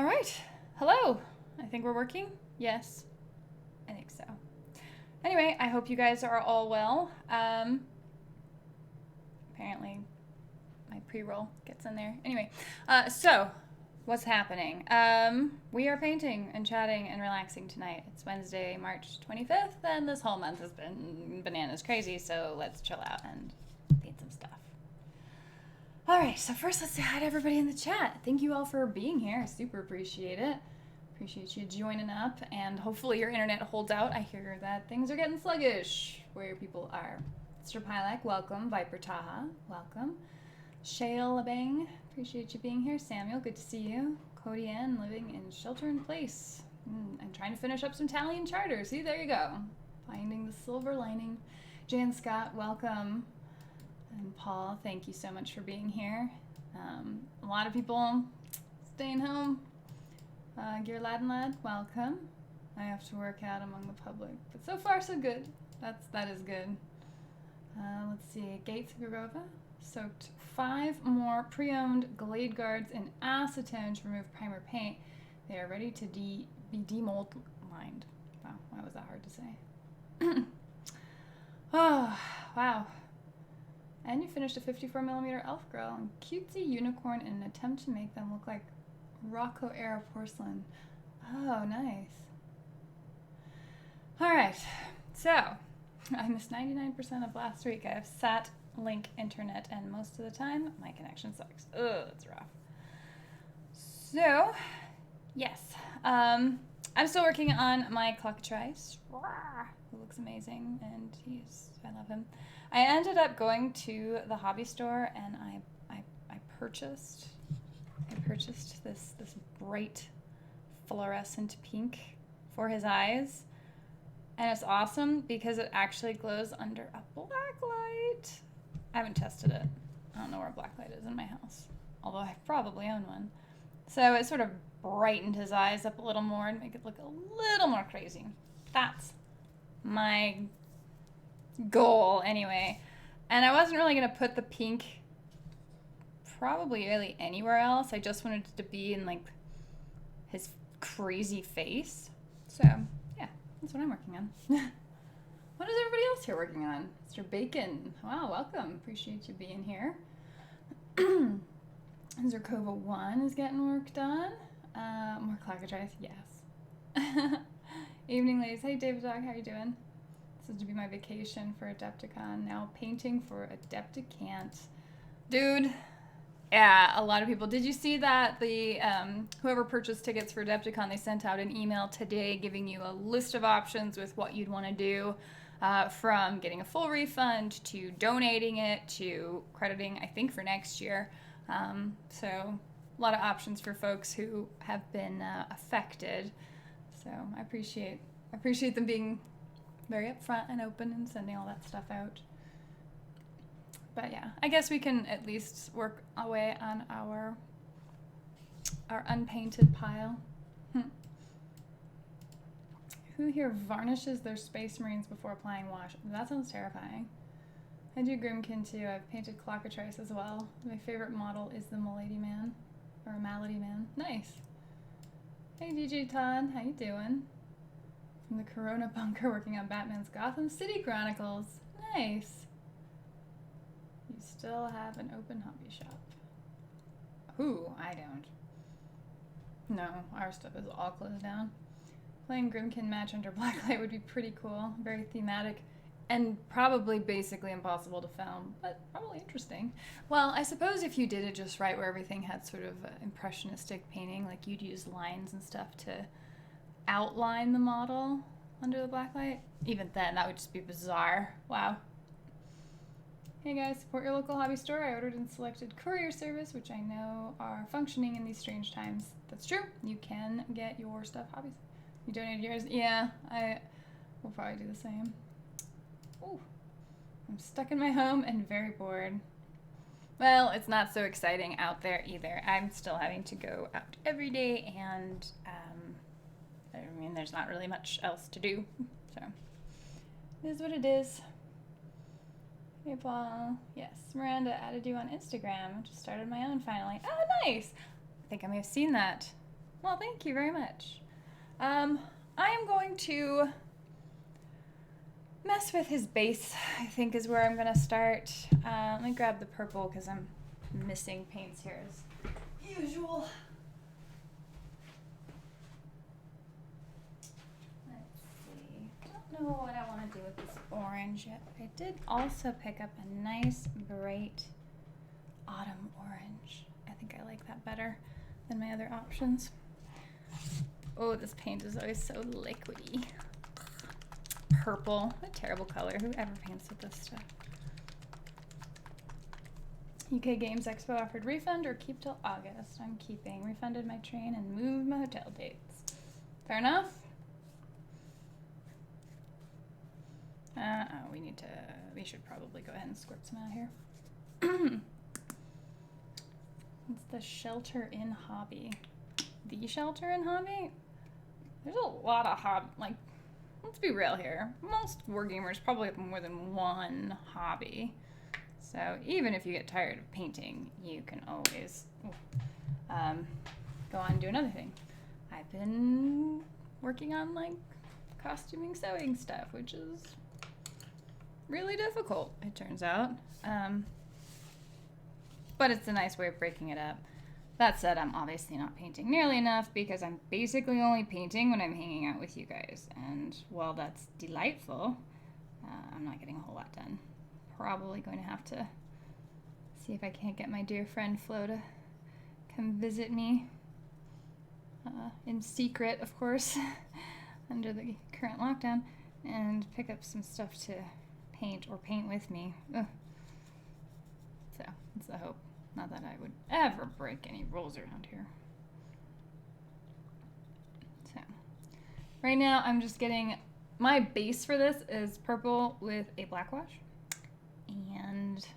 right. Hello. I think we're working. Yes. I think so. Anyway, I hope you guys are all well. Apparently my pre-roll gets in there. Anyway, so what's happening? We are painting and chatting and relaxing tonight. It's Wednesday, March 25th, and this whole month has been bananas crazy, so let's chill out and paint some stuff. All right, so first let's say hi to everybody in the chat. Thank you all for being here. I super appreciate it. Appreciate you joining up, and hopefully your internet holds out. I hear that things are getting sluggish where people are. Mr. Pilak, welcome. Viper Taha, welcome. Shale Labang, appreciate you being here. Samuel, good to see you. Cody Ann, living in shelter in place. I'm trying to finish up some Italian charter. See, there you go. Finding the silver lining. Jan Scott, welcome. And Paul, thank you so much for being here. A lot of people staying home. Gear Laden Lad, welcome. I have to work out among the public, but so far so good. That is good. Let's see, Gates Garova soaked 5 more pre-owned Glade Guards in acetone to remove primer paint. They are ready to be demold lined. Wow, why was that hard to say? Oh, wow. And you finished a 54mm elf girl and cutesy unicorn in an attempt to make them look like Rocco era porcelain. Oh, nice. All right, so I missed 99% of last week. I have sat link internet, and most of the time my connection sucks. Ugh, that's rough. So, yes, I'm still working on my clockatrice, who looks amazing, and I love him. I ended up going to the hobby store, and I purchased this bright fluorescent pink for his eyes, and it's awesome because it actually glows under a black light. I haven't tested it. I don't know where a black light is in my house, although I probably own one. So it sort of brightened his eyes up a little more and make it look a little more crazy. That's my goal anyway. And I wasn't really going to put the pink probably really anywhere else. I just wanted it to be in like his crazy face. So yeah, that's what I'm working on. What is everybody else here working on? Mr. Bacon, wow, welcome. Appreciate you being here. Zerkova 1 is getting work done. More clockatrice, yes. Evening, ladies. Hey, David Dog, how you doing? This is to be my vacation for Adepticon. Now painting for Adepticant. Dude, yeah, a lot of people. Did you see that the whoever purchased tickets for Adepticon, they sent out an email today giving you a list of options with what you'd want to do, from getting a full refund to donating it to crediting, I think, for next year. So a lot of options for folks who have been affected. So I appreciate them being very upfront and open and sending all that stuff out. But yeah, I guess we can at least work away on our unpainted pile. Who here varnishes their Space Marines before applying wash? That sounds terrifying. I do Grimkin too. I've painted Clockatrice as well. My favorite model is the Malady Man, or Malady Man. Nice. Hey DJ Todd, how you doing? From the Corona bunker working on Batman's Gotham City Chronicles. Nice. You still have an open hobby shop. Ooh, I don't. No, our stuff is all closed down. Playing Grimkin match under blacklight would be pretty cool. Very thematic and probably basically impossible to film, but probably interesting. Well, I suppose if you did it just right where everything had sort of impressionistic painting, like you'd use lines and stuff to outline the model under the blacklight, even then that would just be bizarre. Wow. Hey guys, support your local hobby store. I ordered and selected courier service, which I know are functioning in these strange times. That's true. You can get your stuff hobbies. You donated yours? Yeah, I will probably do the same. Ooh, I'm stuck in my home and very bored. Well, it's not so exciting out there either. I'm still having to go out every day, and I mean, there's not really much else to do, so it is what it is. Hey, Paul. Yes, Miranda added you on Instagram. Just started my own finally. Oh, nice. I think I may have seen that. Well, thank you very much. I am going to mess with his base, I think is where I'm going to start. Let me grab the purple because I'm missing paints here as usual. Let's see. I don't know what I want to do with this orange yet, but I did also pick up a nice bright autumn orange. I think I like that better than my other options. Oh, this paint is always so liquidy. Purple, what a terrible color. Whoever paints with this stuff. UK Games Expo offered refund or keep till August. I'm keeping. Refunded my train and moved my hotel dates. Fair enough. We should probably go ahead and squirt some out here. It's the Shelter in Hobby. The Shelter in Hobby? There's a lot of hobby, like, let's be real here. Most wargamers probably have more than one hobby. So even if you get tired of painting, you can always go on and do another thing. I've been working on, like, costuming sewing stuff, which is really difficult, it turns out. But it's a nice way of breaking it up. That said, I'm obviously not painting nearly enough because I'm basically only painting when I'm hanging out with you guys. And while that's delightful, I'm not getting a whole lot done. Probably going to have to see if I can't get my dear friend Flo to come visit me. In secret, of course, under the current lockdown, and pick up some stuff to paint or paint with me. Ugh. So, that's the hope. Not that I would ever break any rules around here. So, right now I'm just getting, my base for this is purple with a black wash. And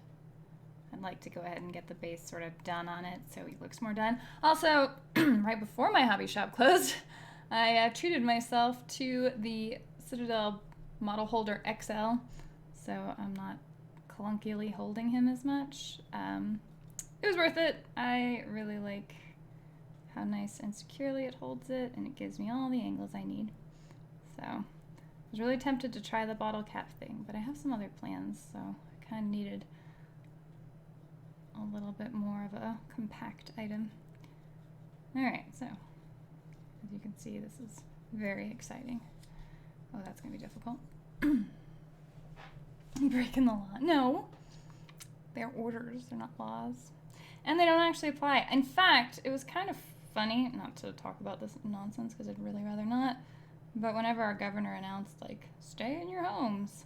I'd like to go ahead and get the base sort of done on it so he looks more done. Also, right before my hobby shop closed, I treated myself to the Citadel Model Holder XL. So I'm not clunkily holding him as much. It was worth it. I really like how nice and securely it holds it, and it gives me all the angles I need. So I was really tempted to try the bottle cap thing, but I have some other plans, so I kind of needed a little bit more of a compact item. Alright, so as you can see, this is very exciting. Oh, that's going to be difficult. Breaking the law. No. They're orders, they're not laws. And they don't actually apply. In fact, it was kind of funny, not to talk about this nonsense because I'd really rather not, but whenever our governor announced, like, stay in your homes,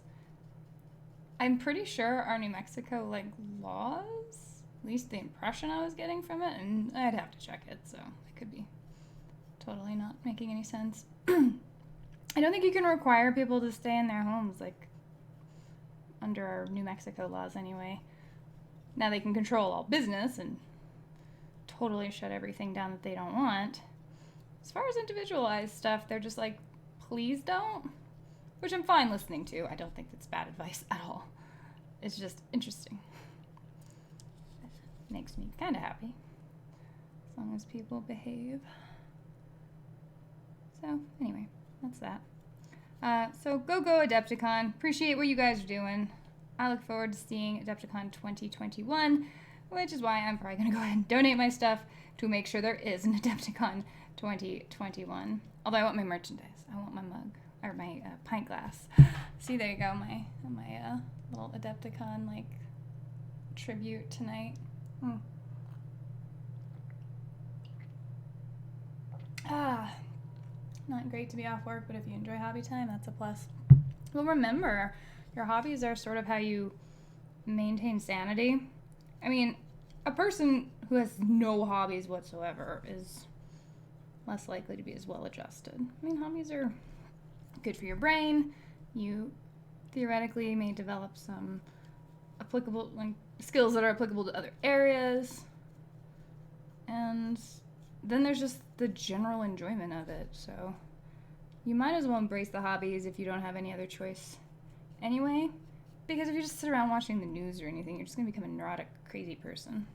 I'm pretty sure our New Mexico, like, laws, at least the impression I was getting from it, and I'd have to check it, so it could be totally not making any sense. I don't think you can require people to stay in their homes, like, under our New Mexico laws anyway. Now they can control all business and totally shut everything down that they don't want. As far as individualized stuff, they're just like, please don't, which I'm fine listening to. I don't think it's bad advice at all. It's just interesting. It makes me kind of happy, as long as people behave. So anyway, that's that. So go Adepticon. Appreciate what you guys are doing. I look forward to seeing Adepticon 2021, which is why I'm probably going to go ahead and donate my stuff to make sure there is an Adepticon 2021. Although I want my merchandise. I want my mug, or my pint glass. See, there you go, my little Adepticon, like, tribute tonight. Not great to be off work, but if you enjoy hobby time, that's a plus. Well, remember, your hobbies are sort of how you maintain sanity. I mean, a person who has no hobbies whatsoever is less likely to be as well adjusted. I mean, hobbies are good for your brain. You theoretically may develop some applicable, like, skills that are applicable to other areas. And then there's just the general enjoyment of it. So you might as well embrace the hobbies if you don't have any other choice anyway, because if you just sit around watching the news or anything, you're just going to become a neurotic, crazy person.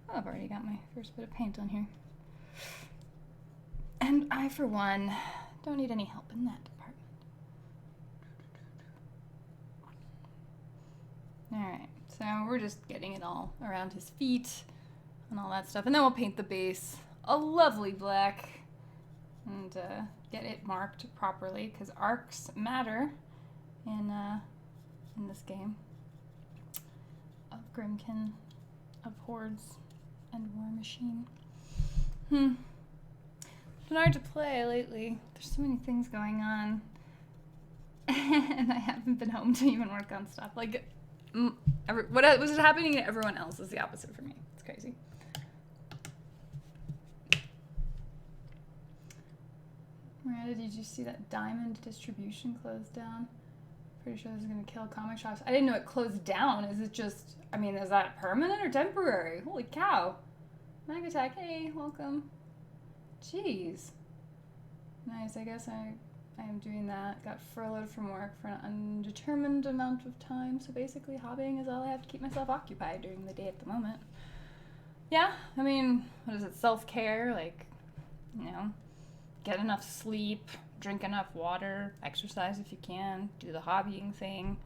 Oh, I've already got my first bit of paint on here. And I, for one, don't need any help in that department. Alright, so we're just getting it all around his feet and all that stuff. And then we'll paint the base a lovely black and get it marked properly, because arcs matter in this game of Grimkin, of Hordes, and War Machine. It's been hard to play lately. There's so many things going on. And I haven't been home to even work on stuff. Like, what was happening to everyone else is the opposite for me. It's crazy. Miranda, did you see that Diamond distribution closed down? Pretty sure this is going to kill comic shops. I didn't know it closed down. Is it just, I mean, is that permanent or temporary? Holy cow. Mag Attack, hey, welcome. Jeez. Nice, I guess I am doing that. Got furloughed from work for an undetermined amount of time, so basically hobbying is all I have to keep myself occupied during the day at the moment. Yeah, I mean, what is it, self-care? Like, you know, get enough sleep, drink enough water, exercise if you can, do the hobbying thing.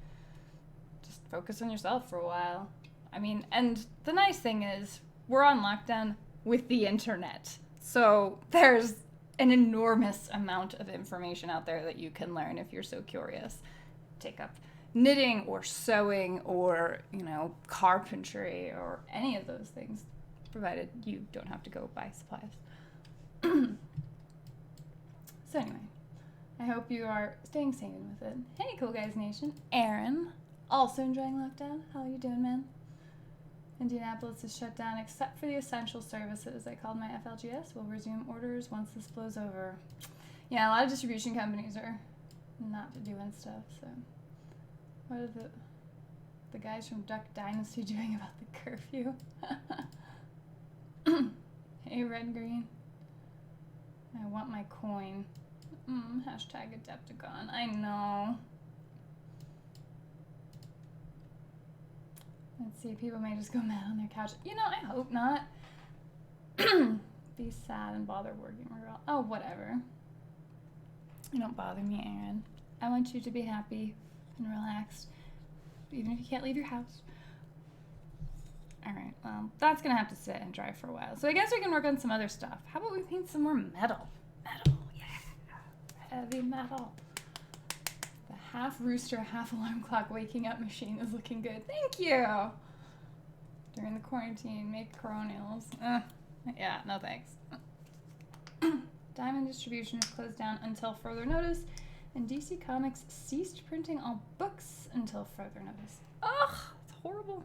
Just focus on yourself for a while. I mean, and the nice thing is, we're on lockdown with the internet. So there's an enormous amount of information out there that you can learn if you're so curious. Take up knitting or sewing or, you know, carpentry or any of those things, provided you don't have to go buy supplies. So anyway, I hope you are staying sane with it. Hey, Cool Guys Nation. Aaron, also enjoying lockdown. How are you doing, man? Indianapolis is shut down except for the essential services. I called my FLGS. We'll resume orders once this blows over. Yeah, a lot of distribution companies are not doing stuff, so. What are the guys from Duck Dynasty doing about the curfew? Hey, Red Green. I want my coin. Hashtag Adepticon. I know. Let's see, people may just go mad on their couch. You know, I hope not. Be sad and bother working. Oh, whatever. You don't bother me, Aaron. I want you to be happy and relaxed, even if you can't leave your house. Alright, well, that's gonna have to sit and dry for a while. So I guess we can work on some other stuff. How about we paint some more metal? Metal, yeah. Heavy metal. The half rooster, half alarm clock waking up machine is looking good. Thank you! During the quarantine, make coronials. Yeah, no thanks. Diamond distribution is closed down until further notice, and DC Comics ceased printing all books until further notice. Ugh, it's horrible.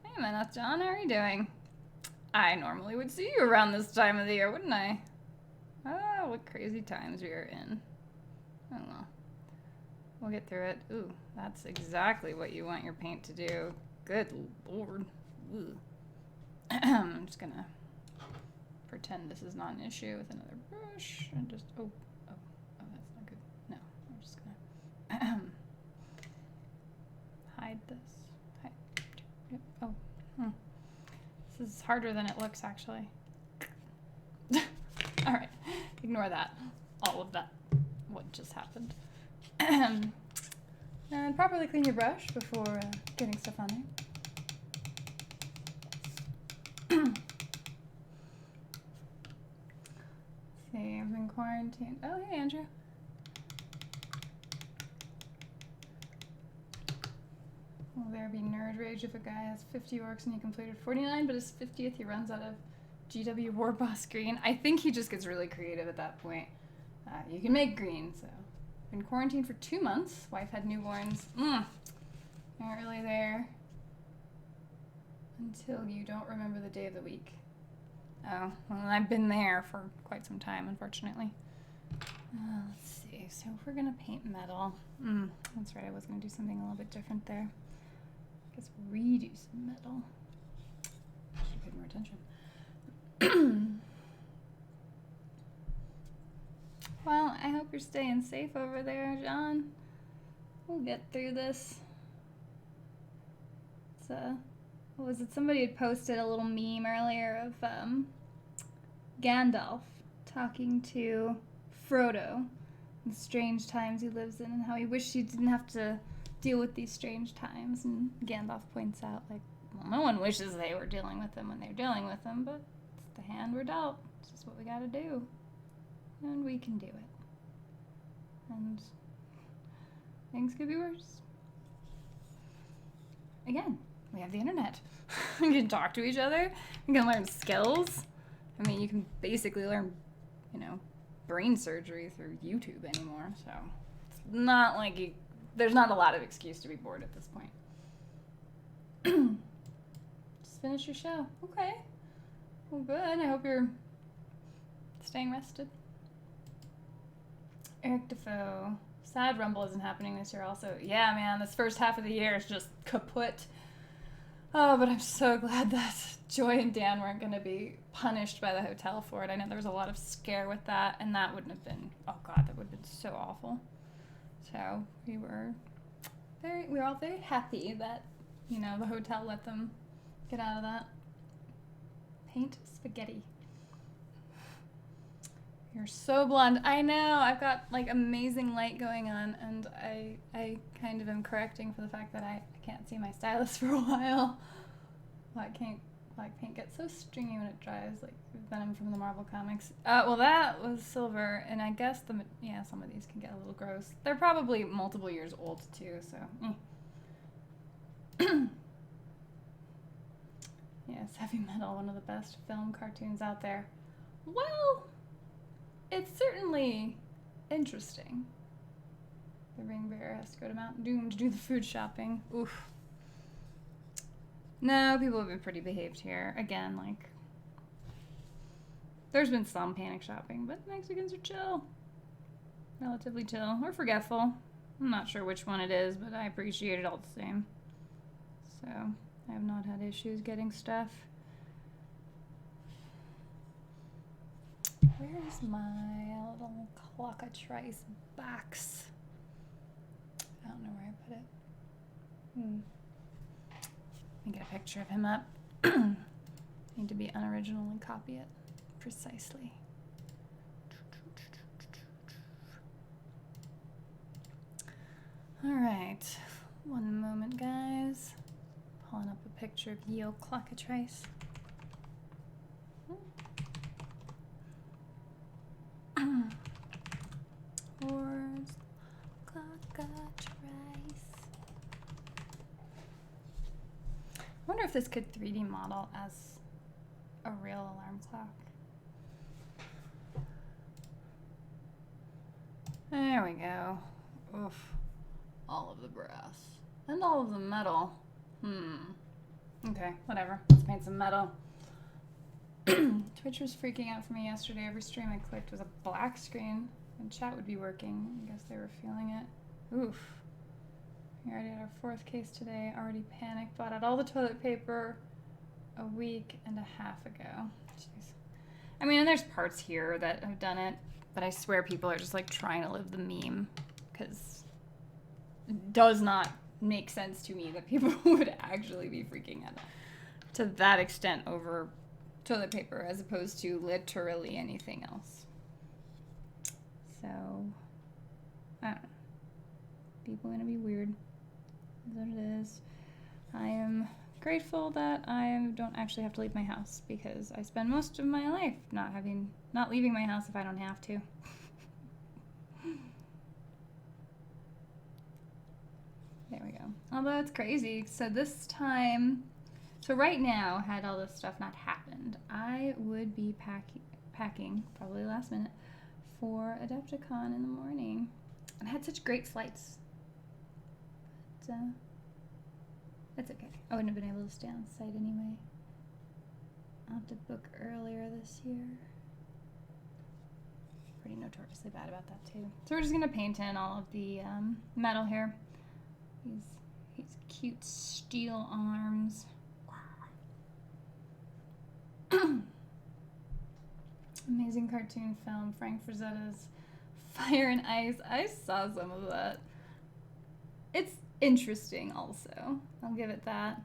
Hey, Maneth John, how are you doing? I normally would see you around this time of the year, wouldn't I? Oh, what crazy times we are in. I don't know. We'll get through it. Ooh, that's exactly what you want your paint to do. Good lord. Ooh. I'm just gonna pretend this is not an issue with another brush and just, oh, that's not good. No, I'm just gonna hide this. Yep. Oh, this is harder than it looks, actually. All right, ignore that. All of that, what just happened. And properly clean your brush before getting stuff on there. See, I've been quarantined. Oh, hey, Andrew. Will there be nerd rage if a guy has 50 orcs and he completed 49, but his 50th he runs out of GW War Boss green? I think he just gets really creative at that point. You can make green, so. Been quarantined for 2 months. Wife had newborns. Not really there until you don't remember the day of the week. Oh, well, I've been there for quite some time, unfortunately. Let's see. So if we're gonna paint metal, that's right. I was gonna do something a little bit different there. I guess redo some metal. Should pay more attention. Well, I hope you're staying safe over there, John. We'll get through this. It's what was it? Somebody had posted a little meme earlier of Gandalf talking to Frodo, the strange times he lives in, and how he wished he didn't have to deal with these strange times. And Gandalf points out, like, well, no one wishes they were dealing with them when they're dealing with them, but it's the hand we're dealt. It's just what we gotta do. And we can do it. And things could be worse. Again, we have the internet. We can talk to each other. We can learn skills. I mean, you can basically learn, you know, brain surgery through YouTube anymore. So it's not like there's not a lot of excuse to be bored at this point. Just finish your show. Okay. Well, good. I hope you're staying rested. Eric Defoe. Sad Rumble isn't happening this year also. Yeah, man, this first half of the year is just kaput. Oh, but I'm so glad that Joy and Dan weren't going to be punished by the hotel for it. I know there was a lot of scare with that, and that wouldn't have been, oh God, that would have been so awful. So we were all very happy that, you know, the hotel let them get out of that. Paint spaghetti. You're so blonde. I know. I've got like amazing light going on, and I kind of am correcting for the fact that I can't see my stylist for a while. Black paint gets so stringy when it dries, like Venom from the Marvel comics. Well, that was silver, and I guess some of these can get a little gross. They're probably multiple years old too, so. Yes, Heavy Metal, one of the best film cartoons out there. Well, it's certainly interesting. The ring bearer has to go to Mount Doom to do the food shopping. Oof. No, people have been pretty behaved here. Again, like, there's been some panic shopping, but Mexicans are chill. Relatively chill. Or forgetful. I'm not sure which one it is, but I appreciate it all the same. So, I have not had issues getting stuff. Where is my little clockatrice box? I don't know where I put it. Let me get a picture of him up. Need to be unoriginal and copy it precisely. All right, one moment, guys. Pulling up a picture of Yo Clockatrice. Where's Clockatrice? I wonder if this could 3D model as a real alarm clock. There we go. Oof. All of the brass. And all of the metal. Okay, whatever. Let's paint some metal. Twitch was freaking out for me yesterday. Every stream I clicked was a black screen and chat would be working. I guess they were feeling it. Oof. We already had our 4th case today. Already panicked. Bought out all the toilet paper a week and a half ago. Jeez. I mean, and there's parts here that have done it, but I swear people are just like trying to live the meme, because it does not make sense to me that people would actually be freaking out to that extent over toilet paper as opposed to literally anything else. So, I don't know. People are gonna be weird. That's what it is. I am grateful that I don't actually have to leave my house, because I spend most of my life not leaving my house if I don't have to. There we go. Although it's crazy. So right now, had all this stuff not happened, I would be packing, probably last minute, for Adepticon in the morning. And I had such great flights. But, it's okay. I wouldn't have been able to stay on site anyway. I'll have to book earlier this year. Pretty notoriously bad about that too. So we're just gonna paint in all of the metal here. These cute steel arms. Amazing cartoon film, Frank Frazetta's Fire and Ice. I saw some of that. It's interesting also. I'll give it that.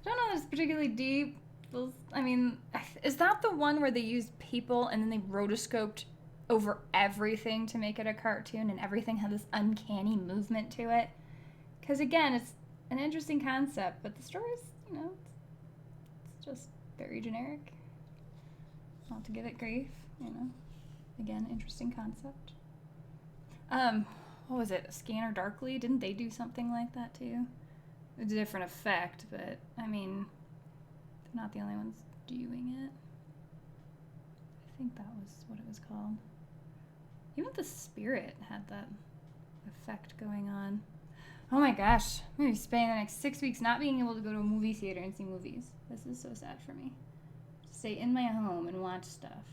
I don't know if it's particularly deep. I mean, is that the one where they used people and then they rotoscoped over everything to make it a cartoon, and everything had this uncanny movement to it. Because again, it's an interesting concept, but the story's, you know, it's just very generic. Not to give it grief, you know. Again, interesting concept. What was it? Scanner Darkly? Didn't they do something like that too? It's a different effect, but I mean, they're not the only ones doing it. I think that was what it was called. Even the Spirit had that effect going on. Oh my gosh, I'm gonna be spending the next 6 weeks not being able to go to a movie theater and see movies. This is so sad for me. To stay in my home and watch stuff.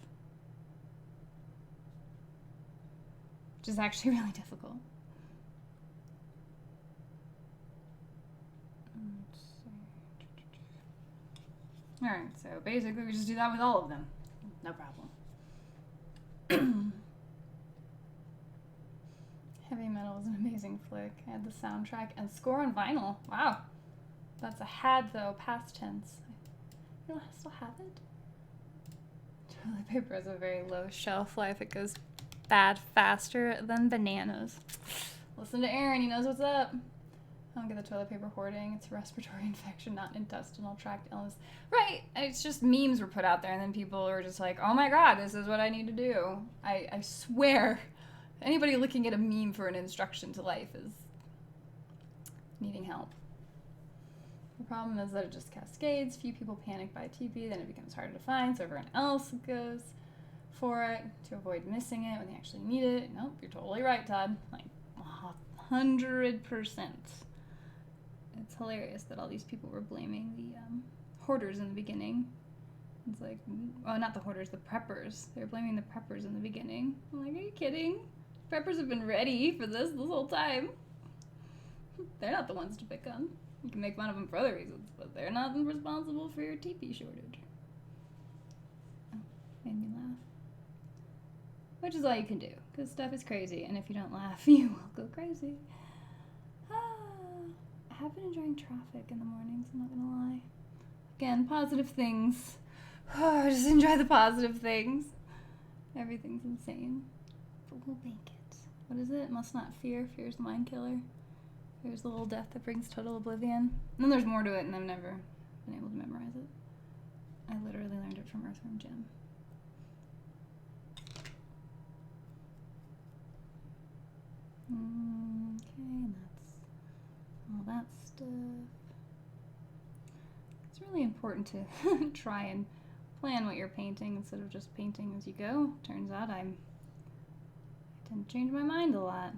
Which is actually really difficult. Alright, so basically we just do that with all of them. No problem. Heavy Metal was an amazing flick. I had the soundtrack and score on vinyl. Wow. That's a had, though, past tense. I still have it. Toilet paper has a very low shelf life. It goes bad faster than bananas. Listen to Aaron, he knows what's up. I don't get the toilet paper hoarding. It's a respiratory infection, not intestinal tract illness. Right. It's just memes were put out there, and then people were just like, oh my god, this is what I need to do. I swear, anybody looking at a meme for an instruction to life is needing help. The problem is that it just cascades. Few people panic by TP, then it becomes harder to find, so everyone else goes for it to avoid missing it when they actually need it. Nope, you're totally right, Todd. Like, 100%. It's hilarious that all these people were blaming the hoarders in the beginning. It's like, oh, not the hoarders, the preppers. They were blaming the preppers in the beginning. I'm like, are you kidding? Preppers have been ready for this whole time. They're not the ones to pick on. You can make fun of them for other reasons, but they're not responsible for your TP shortage. Oh, made me laugh. Which is all you can do, because stuff is crazy, and if you don't laugh, you will go crazy. I have been enjoying traffic in the mornings, I'm not gonna lie. Again, positive things. Just enjoy the positive things. Everything's insane. But we'll make it. What is it? Must not fear. Fear's the mind killer. Fear's the little death that brings total oblivion. And then there's more to it, and I've never been able to memorize it. I literally learned it from Earthworm Jim. Okay, and that's all that stuff. It's really important to try and plan what you're painting instead of just painting as you go. Turns out I tend to change my mind a lot.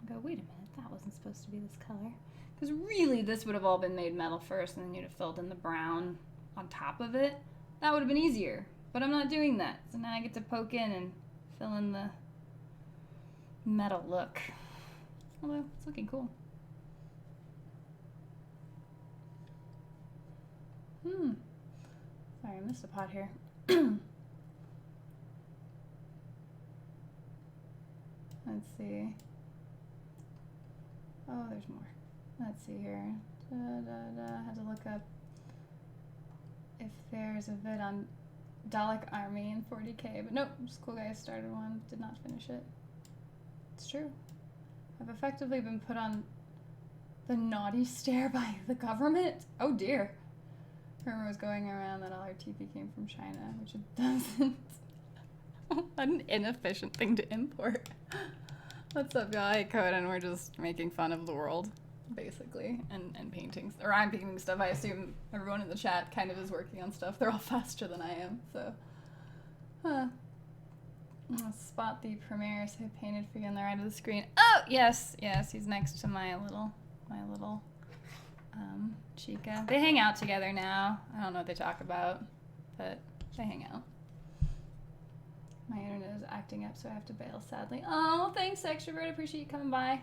I go, wait a minute, that wasn't supposed to be this color. Because really, this would have all been made metal first, and then you'd have filled in the brown on top of it. That would have been easier. But I'm not doing that. So now I get to poke in and fill in the metal look. Although, it's looking cool. Sorry, I missed a pot here. Let's see. Oh, there's more. Let's see here. Had to look up if there's a vid on Dalek Army in 40K, but nope, this cool guy started one, did not finish it. It's true. I've effectively been put on the naughty stare by the government. Oh dear. Rumor was going around that all our TP came from China, which it doesn't. What an inefficient thing to import. What's up, y'all? Hey, Code, and we're just making fun of the world, basically, and paintings. Or I'm painting stuff. I assume everyone in the chat kind of is working on stuff. They're all faster than I am, so. I'll spot the Premiere, so I painted for you on the right of the screen. Oh, yes, yes, he's next to my little Chica. They hang out together now. I don't know what they talk about, but they hang out. My internet is acting up, so I have to bail, sadly. Oh, thanks, Extrovert. Appreciate you coming by.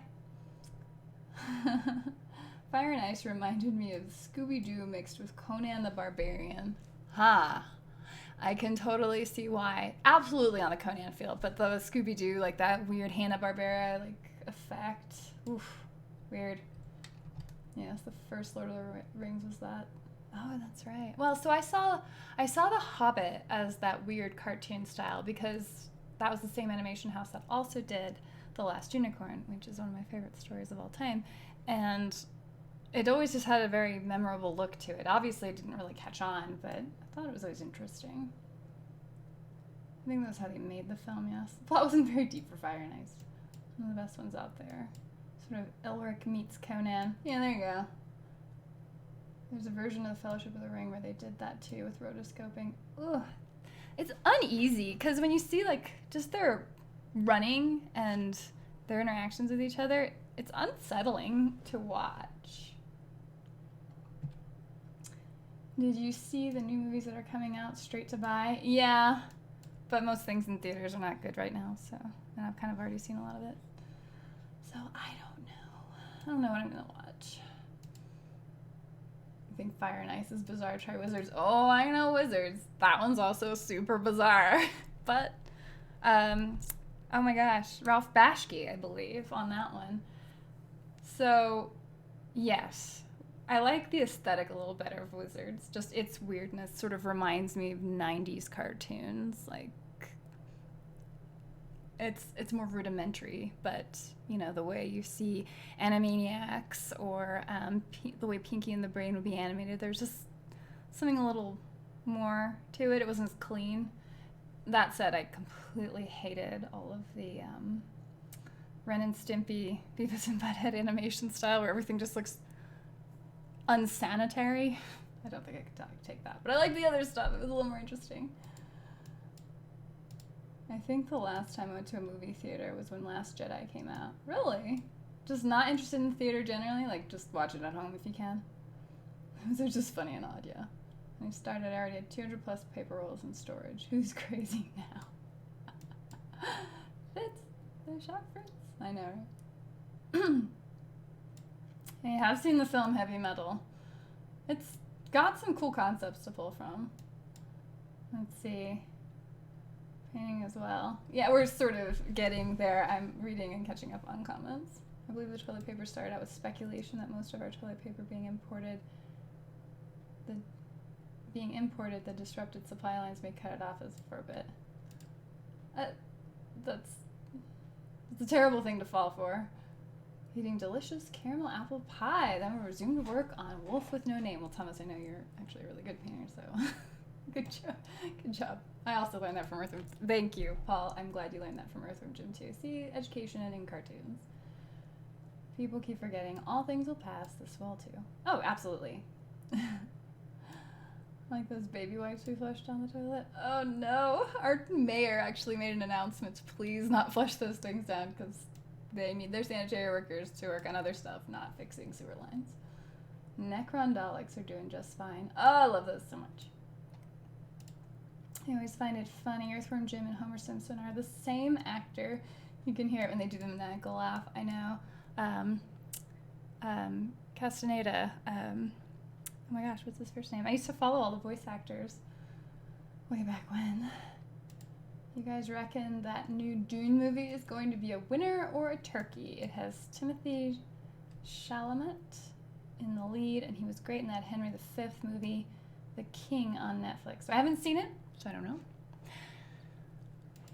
Fire and Ice reminded me of Scooby-Doo mixed with Conan the Barbarian. Ha! I can totally see why. Absolutely on the Conan field, but the Scooby-Doo, like that weird Hanna-Barbera, like, effect. Oof. Weird. Yes, the first Lord of the Rings was that. Oh, that's right. Well, so I saw The Hobbit as that weird cartoon style because that was the same animation house that also did The Last Unicorn, which is one of my favorite stories of all time. And it always just had a very memorable look to it. Obviously, it didn't really catch on, but I thought it was always interesting. I think that's how they made the film, yes. The plot wasn't very deep for Fire and Ice. One of the best ones out there. Sort of Elric meets Conan. Yeah, there you go. There's a version of the Fellowship of the Ring where they did that too with rotoscoping. Ugh. It's uneasy because when you see like just their running and their interactions with each other, it's unsettling to watch. Did you see the new movies that are coming out straight to buy? Yeah, but most things in theaters are not good right now, so, and I've kind of already seen a lot of it. So I don't know. I don't know what I'm gonna watch. I think Fire and Ice is bizarre. Try Wizards. Oh, I know Wizards. That one's also super bizarre. But, oh my gosh, Ralph Bashki, I believe, on that one. So, yes, I like the aesthetic a little better of Wizards. Just its weirdness sort of reminds me of 90s cartoons. Like, it's more rudimentary, but, you know, the way you see Animaniacs or the way Pinky and the Brain would be animated, there's just something a little more to it. It wasn't as clean. That said, I completely hated all of the Ren and Stimpy, Beavis and Butthead animation style where everything just looks unsanitary. I don't think I could take that, but I like the other stuff. It was a little more interesting. I think the last time I went to a movie theater was when Last Jedi came out. Really? Just not interested in theater generally? Like, just watch it at home if you can. They're just funny and odd, yeah. When I started, I already had 200 plus paper rolls in storage. Who's crazy now? Fritz. The shot Fritz. I know, right? I have seen the film Heavy Metal. It's got some cool concepts to pull from. Let's see. Painting as well. Yeah, we're sort of getting there. I'm reading and catching up on comments. I believe the toilet paper started out with speculation that most of our toilet paper being imported, the disrupted supply lines may cut it off as for a bit. That's a terrible thing to fall for. Eating delicious caramel apple pie. Then we'll resume to work on Wolf with No Name. Well, Thomas, I know you're actually a really good painter, so good job. Good job. I also learned that from Earthworm. Thank you, Paul. I'm glad you learned that from Earthworm Jim too. See, education and in cartoons. People keep forgetting all things will pass. This will too. Oh, absolutely. Like those baby wipes we flushed down the toilet. Oh no! Our mayor actually made an announcement to please not flush those things down because they need their sanitary workers to work on other stuff, not fixing sewer lines. Necron Daleks are doing just fine. Oh, I love those so much. I always find it funny. Earthworm Jim and Homer Simpson are the same actor. You can hear it when they do the maniacal laugh. I know. Castaneda. Oh my gosh, what's his first name? I used to follow all the voice actors way back when. You guys reckon that new Dune movie is going to be a winner or a turkey? It has Timothée Chalamet in the lead, and he was great in that Henry V movie, The King, on Netflix. So I haven't seen it, so I don't know.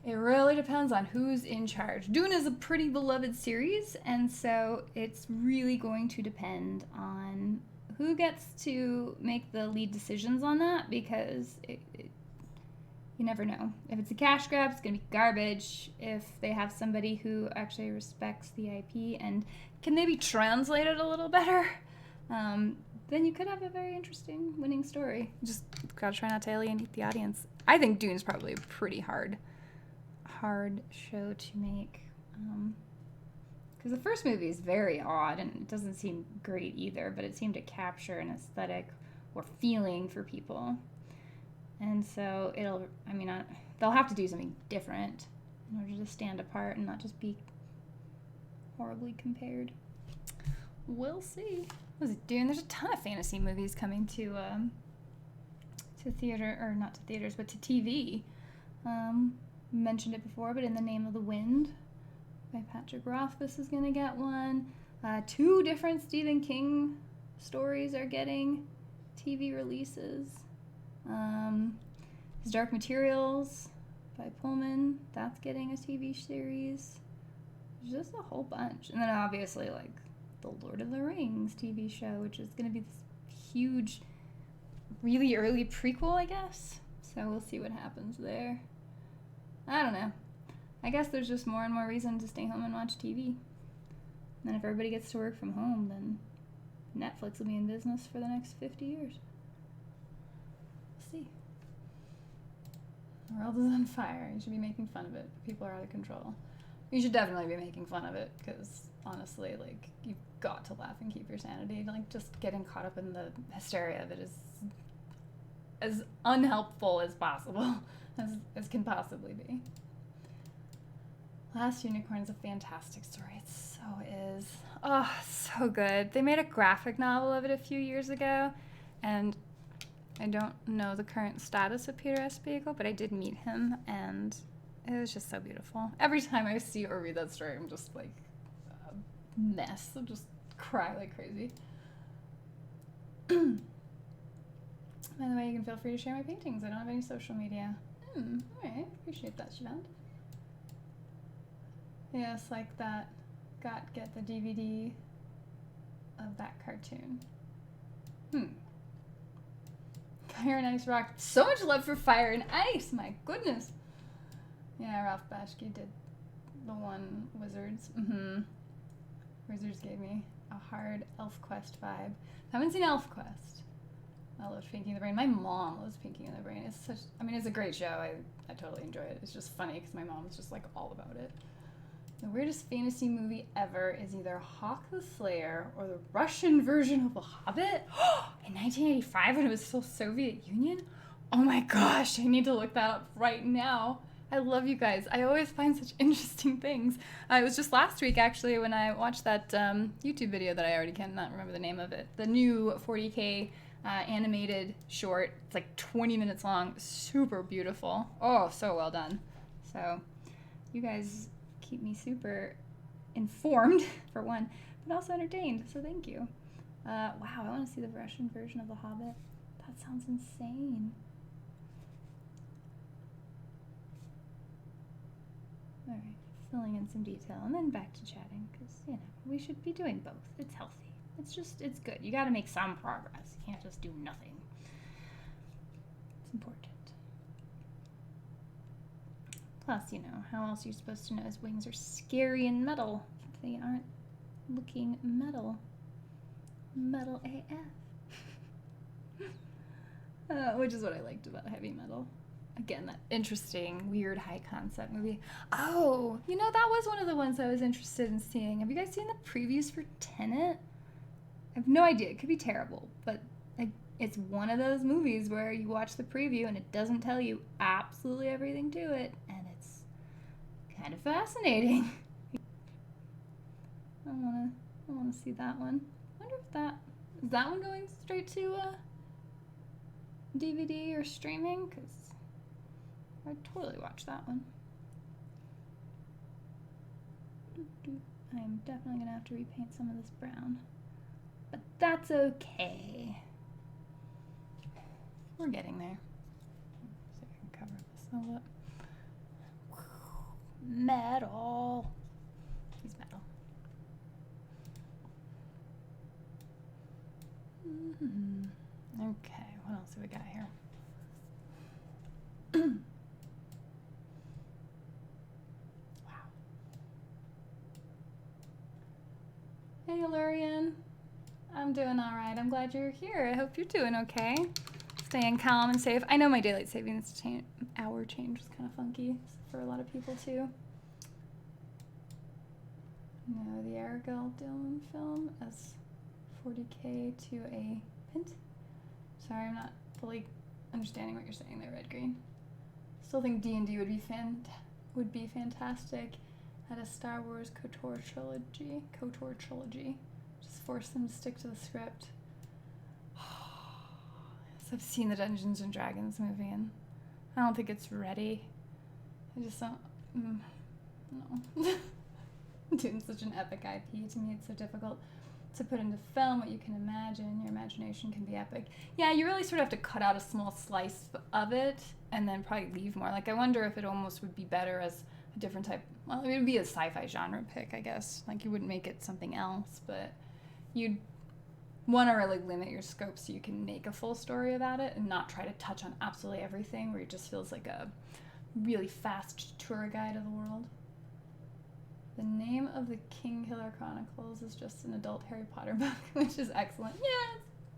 It really depends on who's in charge. Dune is a pretty beloved series, and so it's really going to depend on who gets to make the lead decisions on that, because you never know. If it's a cash grab, it's going to be garbage. If they have somebody who actually respects the IP and can maybe translate it a little better, then you could have a very interesting winning story. Just gotta try not to alienate the audience. I think Dune's probably a pretty hard show to make. Because the first movie is very odd and it doesn't seem great either, but it seemed to capture an aesthetic or feeling for people. And so they'll have to do something different in order to stand apart and not just be horribly compared. We'll see. What was it doing? There's a ton of fantasy movies coming to theater, or not to theaters, but to TV. Mentioned it before, but In the Name of the Wind by Patrick Rothfuss is going to get one. 2 different Stephen King stories are getting TV releases. His Dark Materials by Pullman. That's getting a TV series. There's just a whole bunch. And then obviously, like, the Lord of the Rings TV show, which is going to be this huge, really early prequel, I guess. So we'll see what happens there. I don't know. I guess there's just more and more reason to stay home and watch TV. And then if everybody gets to work from home, then Netflix will be in business for the next 50 years. We'll see. The world is on fire. You should be making fun of it. People are out of control. You should definitely be making fun of it, because honestly, like, you've got to laugh and keep your sanity. Like, just getting caught up in the hysteria of it is as unhelpful as possible, as can possibly be. Last Unicorn is a fantastic story. It so is. Oh, so good. They made a graphic novel of it a few years ago, and I don't know the current status of Peter S. Beagle, but I did meet him, and it was just so beautiful. Every time I see or read that story, I'm just like a mess. I'll just cry like crazy. By the way, you can feel free to share my paintings. I don't have any social media. Alright, appreciate that, Shavant. Yes, like that. Get the DVD of that cartoon. Fire and Ice Rock. So much love for Fire and Ice, my goodness. Yeah, Ralph Bashki did the one Wizards. Wizards gave me a hard Elf Quest vibe. I haven't seen Elf Quest. I love Pinky in the Brain. My mom loves Pinky in the Brain. It's such, I mean, it's a great show. I totally enjoy it. It's just funny because my mom's just like all about it. The weirdest fantasy movie ever is either Hawk the Slayer or the Russian version of The Hobbit. In 1985 when it was still Soviet Union? Oh my gosh, I need to look that up right now. I love you guys. I always find such interesting things. It was just last week, actually, when I watched that YouTube video that I already cannot remember the name of it. The new 40K animated short. It's like 20 minutes long. Super beautiful. Oh, so well done. So you guys keep me super informed, for one, but also entertained. So thank you. Wow, I want to see the Russian version of The Hobbit. That sounds insane. All right, filling in some detail and then back to chatting, because, you know, we should be doing both. It's healthy. It's good. You got to make some progress. You can't just do nothing. It's important. Plus, you know, how else are you supposed to know his wings are scary and metal if they aren't looking metal? Metal AF. Which is what I liked about heavy metal. Again, that interesting, weird, high concept movie. Oh, you know, that was one of the ones I was interested in seeing. Have you guys seen the previews for Tenet? I have no idea. It could be terrible, but it's one of those movies where you watch the preview and it doesn't tell you absolutely everything to it, and it's kind of fascinating. I wanna see that one. I wonder if is that one going straight to DVD or streaming? Because I'd totally watch that one. I am definitely gonna have to repaint some of this brown, but that's okay. We're getting there. See if I can cover this a little bit. Metal. He's metal. Okay, what else do we got here? Wow. Hey, Illyrian. I'm doing all right. I'm glad you're here. I hope you're doing okay. Staying calm and safe. I know my daylight savings hour change was kind of funky for a lot of people too. No, the Aragorn Dylan film as 40K to a pint. Sorry, I'm not fully understanding what you're saying there, Red Green. Still think D&D would be fantastic at a Star Wars KOTOR trilogy. Just force them to stick to the script. I've seen the Dungeons and Dragons movie and I don't think it's ready. I just don't, no. Doing such an epic IP, to me it's so difficult. to put into film what you can imagine. Your imagination can be epic. Yeah, you really sort of have to cut out a small slice of it and then probably leave more. Like, I wonder if it almost would be better as a different type. Well, it would be a sci-fi genre pick, I guess. Like, you wouldn't make it something else, but you'd want to really limit your scope so you can make a full story about it and not try to touch on absolutely everything where it just feels like a really fast tour guide of the world. The name of the Kingkiller Chronicles is just an adult Harry Potter book, which is excellent.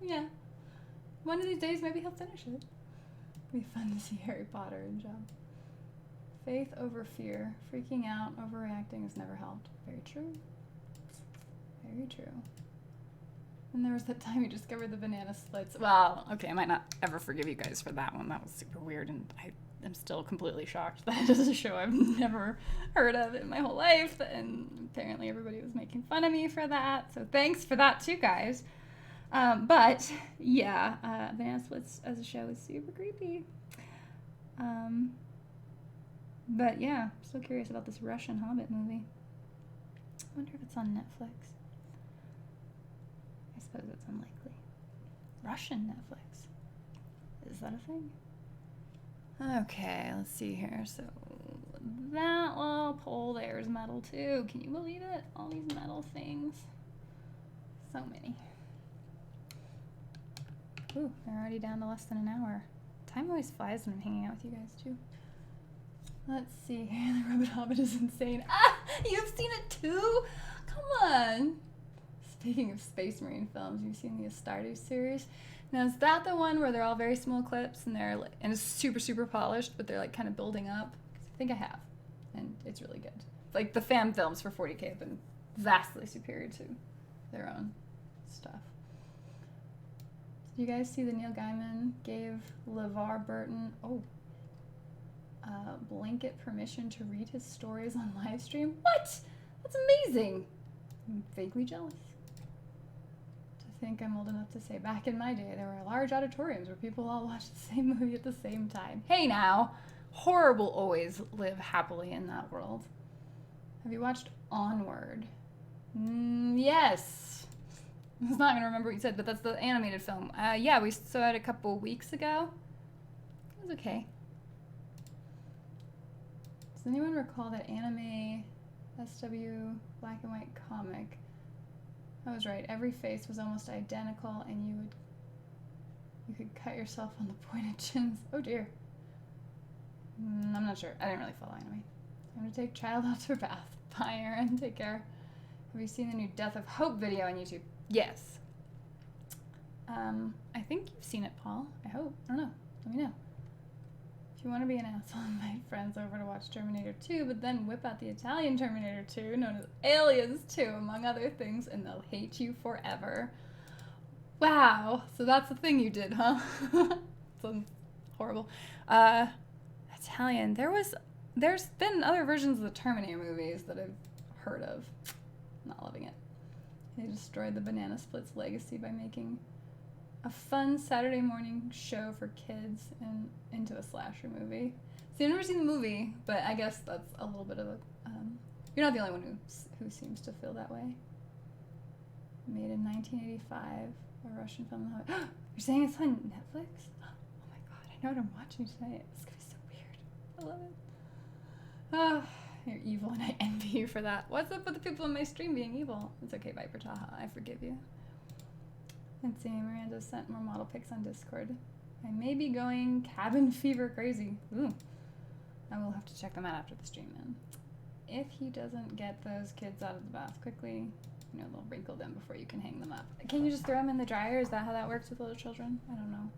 Yeah. One of these days, maybe he'll finish it. It'd be fun to see Harry Potter in job. Faith over fear. Freaking out, overreacting has never helped. Very true. Very true. And there was that time you discovered the banana splits. Well, okay, I might not ever forgive you guys for that one. That was super weird, and I'm still completely shocked that it is a show I've never heard of in my whole life, and apparently everybody was making fun of me for that, so thanks for that too, guys. But yeah, Banana Splits as a show is super creepy. But yeah, still curious about this Russian Hobbit movie. I wonder if it's on Netflix. I suppose it's unlikely. Russian Netflix. Is that a thing? Okay, let's see here. So that little pole there is metal too. Can you believe it? All these metal things. So many. Ooh, they're already down to less than an hour. Time always flies when I'm hanging out with you guys too. Let's see here. The Rabbit Hobbit is insane. Ah! You've seen it too? Come on. Speaking of Space Marine films, you've seen the Astartes series? Now, is that the one where they're all very small clips and they're like, and it's super, super polished, but they're like kind of building up? I think I have, and it's really good. Like the fan films for 40K have been vastly superior to their own stuff. Did you guys see the Neil Gaiman gave LeVar Burton blanket permission to read his stories on live stream? What? That's amazing. I'm vaguely jealous. I think I'm old enough to say back in my day there were large auditoriums where people all watched the same movie at the same time. Hey now, horror will always live happily in that world. Have you watched Onward? Yes. I was not going to remember what you said, but that's the animated film. Yeah, we saw it a couple weeks ago. It was okay. Does anyone recall that anime SW black and white comic? I was right. Every face was almost identical, and you could cut yourself on the pointed chins. Oh dear. I'm not sure. I didn't really follow anime. I'm gonna take child out to her bath. Bye, Erin. Take care. Have you seen the new Death of Hope video on YouTube? Yes. I think you've seen it, Paul. I hope. I don't know. Let me know. If you want to be an asshole, invite friends over to watch Terminator 2, but then whip out the Italian Terminator 2, known as Aliens 2, among other things, and they'll hate you forever. Wow. So that's the thing you did, huh? Sounds horrible. Italian. There's been other versions of the Terminator movies that I've heard of. Not loving it. They destroyed the Banana Splits legacy by making a fun Saturday morning show for kids and into a slasher movie. So I've never seen the movie, but I guess that's a little bit of a... you're not the only one who seems to feel that way. Made in 1985, a Russian film. You're saying it's on Netflix? Oh my god, I know what I'm watching tonight. It's gonna be so weird. I love it. Oh, you're evil and I envy you for that. What's up with the people in my stream being evil? It's okay, Viper Taha, I forgive you. Let's see, Miranda sent more model pics on Discord. I may be going cabin fever crazy. Ooh. I will have to check them out after the stream then. If he doesn't get those kids out of the bath quickly, you know, they'll wrinkle them before you can hang them up. Can you just throw them in the dryer? Is that how that works with little children? I don't know.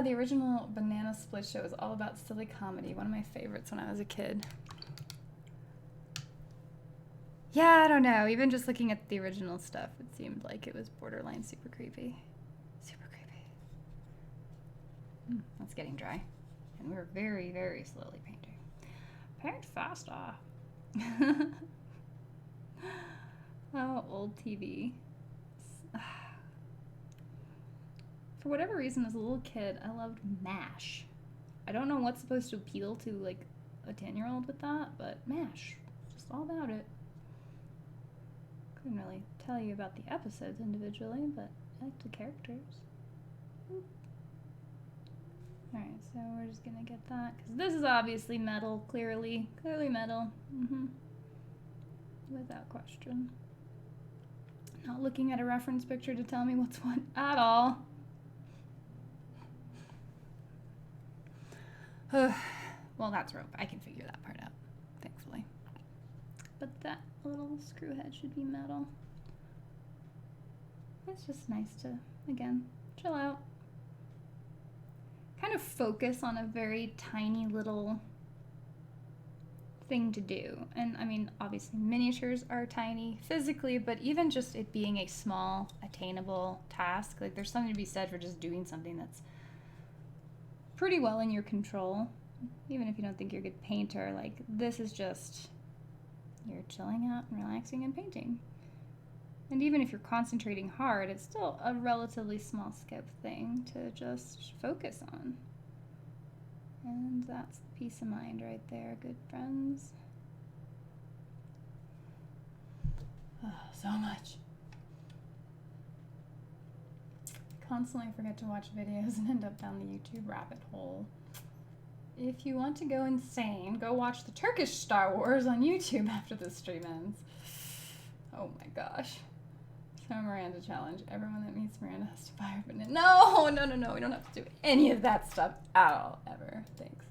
The original Banana Split show is all about silly comedy. One of my favorites when I was a kid. Yeah, I don't know. Even just looking at the original stuff, it seemed like it was borderline super creepy. Super creepy. That's getting dry. And we're very, very slowly painting. Paint faster. Oh, old TV. For whatever reason, as a little kid, I loved MASH. I don't know what's supposed to appeal to, like, a 10-year-old with that, but MASH. Just all about it. Didn't really tell you about the episodes individually, but I like the characters. Alright, so we're just gonna get that, because this is obviously metal, clearly metal, without question. Not looking at a reference picture to tell me what's what at all. Well, that's rope. I can figure that part out, thankfully. But that little screw head should be metal. It's just nice to, again, chill out. Kind of focus on a very tiny little thing to do. And I mean, obviously miniatures are tiny physically, but even just it being a small, attainable task, like there's something to be said for just doing something that's pretty well in your control. Even if you don't think you're a good painter, like this is just, you're chilling out and relaxing and painting. And even if you're concentrating hard, it's still a relatively small scope thing to just focus on. And that's the peace of mind right there, good friends. Oh, so much. Constantly forget to watch videos and end up down the YouTube rabbit hole. If you want to go insane, go watch the Turkish Star Wars on YouTube after this stream ends. Oh my gosh. So Miranda challenge. Everyone that meets Miranda has to buy her banana. No. We don't have to do any of that stuff at all, ever. Thanks.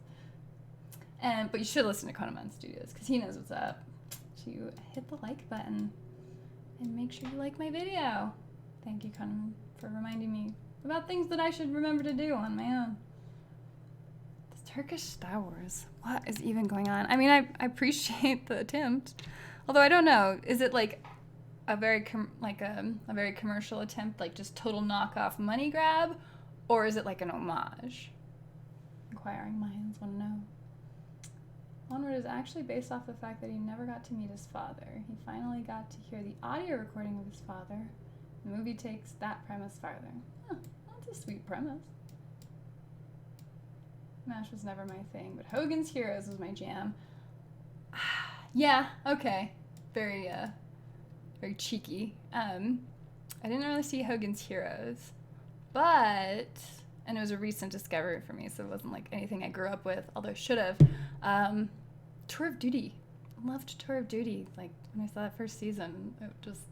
But you should listen to Konoman Studios because he knows what's up. So you hit the like button and make sure you like my video. Thank you, Konoman, for reminding me about things that I should remember to do on my own. This Turkish Star Wars. What is even going on? I mean, I appreciate the attempt. Although I don't know. Is it like a very a very commercial attempt, like just total knockoff money grab, or is it like an homage? Inquiring minds want to know. Onward is actually based off the fact that he never got to meet his father. He finally got to hear the audio recording of his father. The movie takes that premise farther. Huh, that's a sweet premise. MASH was never my thing, but Hogan's Heroes was my jam. Yeah, okay. Very cheeky. I didn't really see Hogan's Heroes, but, and it was a recent discovery for me, so it wasn't like anything I grew up with, although I should have. Tour of Duty. Loved Tour of Duty. Like, when I saw that first season, it just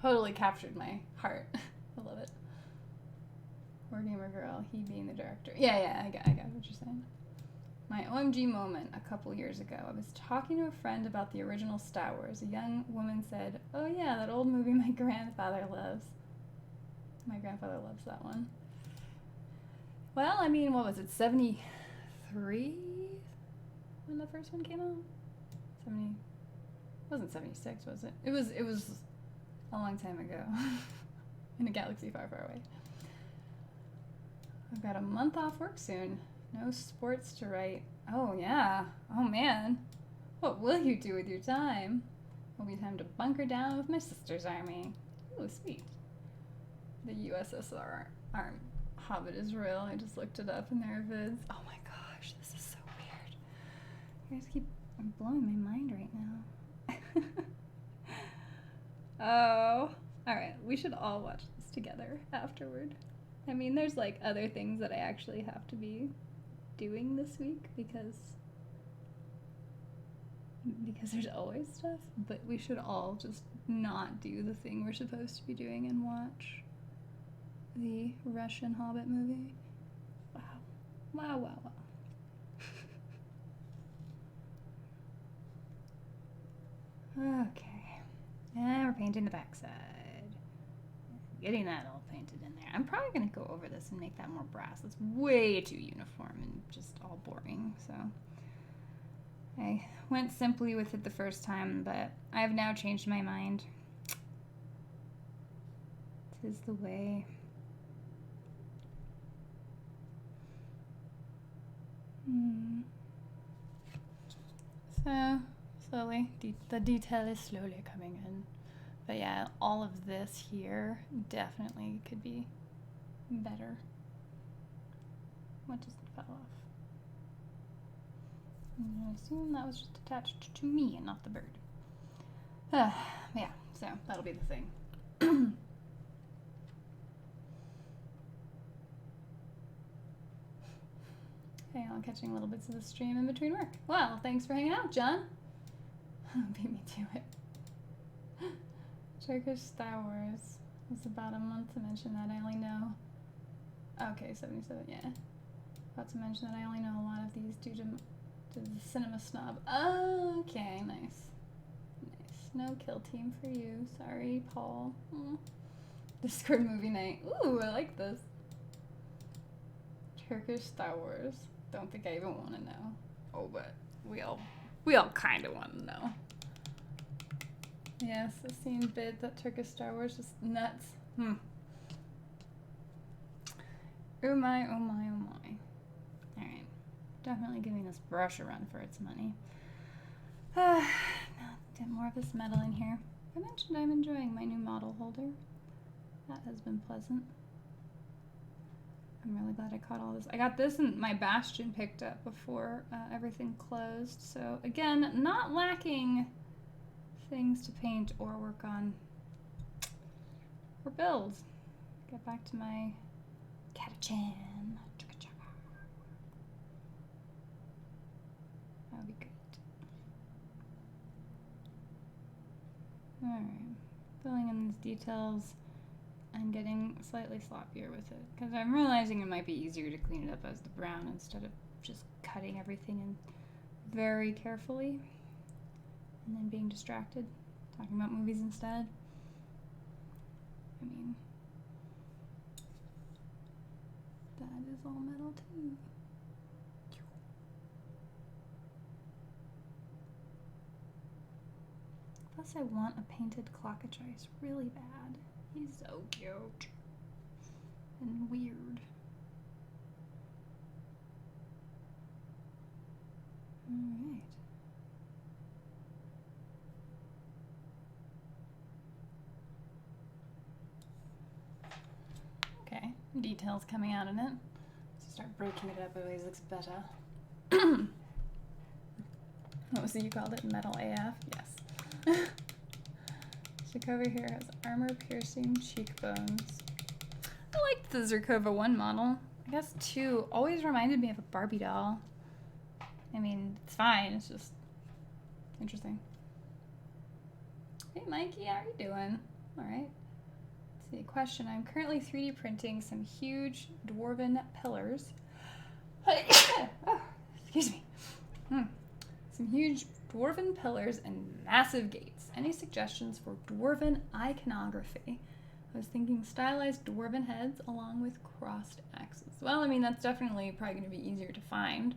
totally captured my heart. I love it. Wargamer Girl, he being the director. Yeah, I got what you're saying. My OMG moment a couple years ago. I was talking to a friend about the original Star Wars. A young woman said, "Oh yeah, that old movie my grandfather loves." My grandfather loves that one. Well, I mean, what was it, 73 when the first one came out? 70, it wasn't 76, was it? It was a long time ago in a galaxy far, far away. I've got a month off work soon. No sports to write. Oh, yeah. Oh, man. What will you do with your time? Will be time to bunker down with my sister's army. Oh, sweet. The USSR Hobbit is real. I just looked it up in their vids. Oh my gosh, this is so weird. You guys keep blowing my mind right now. Oh. Alright, we should all watch this together afterward. I mean, there's like other things that I actually have to be doing this week because there's always stuff, but we should all just not do the thing we're supposed to be doing and watch the Russian Hobbit movie. Wow. Okay, and we're painting the backside. Getting that all painted in there. I'm probably going to go over this and make that more brass. It's way too uniform and just all boring, so I went simply with it the first time, but I have now changed my mind. 'Tis the way. So, slowly, the detail is slowly coming in. But yeah, all of this here definitely could be better. What just fell off? I assume that was just attached to me and not the bird. Yeah, So that'll be the thing. Hey, I'm catching little bits of the stream in between work. Well, thanks for hanging out, John. Beat me to it. Turkish Star Wars. It's about a month to mention that I only know. Okay, 77, yeah. About to mention that I only know a lot of these due to the cinema snob. Okay, nice. Nice. No kill team for you. Sorry, Paul. Discord movie night. Ooh, I like this. Turkish Star Wars. Don't think I even want to know. Oh, but we all kind of want to know. Yes, the scene bit that Turkish Star Wars is nuts. Oh my, oh my, oh my. Alright. Definitely giving this brush a run for its money. Now, get more of this metal in here. I mentioned I'm enjoying my new model holder. That has been pleasant. I'm really glad I caught all this. I got this and my Bastion picked up before everything closed. So again, not lacking things to paint or work on or build. Get back to my Catachan. That would be great. Alright, filling in these details and getting slightly sloppier with it because I'm realizing it might be easier to clean it up as the brown instead of just cutting everything in very carefully and then being distracted, talking about movies instead. I mean, that is all metal too. Plus I want a painted clockatrice really bad. He's so cute and weird. Alright. Okay, details coming out in it. So start breaking it up, it always looks better. What was it you called it? Metal AF? Yes. Zerkova here has armor-piercing cheekbones. I liked the Zerkova 1 model. I guess 2 always reminded me of a Barbie doll. I mean, it's fine, it's just interesting. Hey Mikey, how are you doing? Alright. Let's see, question. I'm currently 3D printing some huge dwarven pillars. Oh, excuse me. Some huge dwarven pillars and massive gates. Any suggestions for dwarven iconography? I was thinking stylized dwarven heads along with crossed axes. Well, I mean, that's definitely probably going to be easier to find.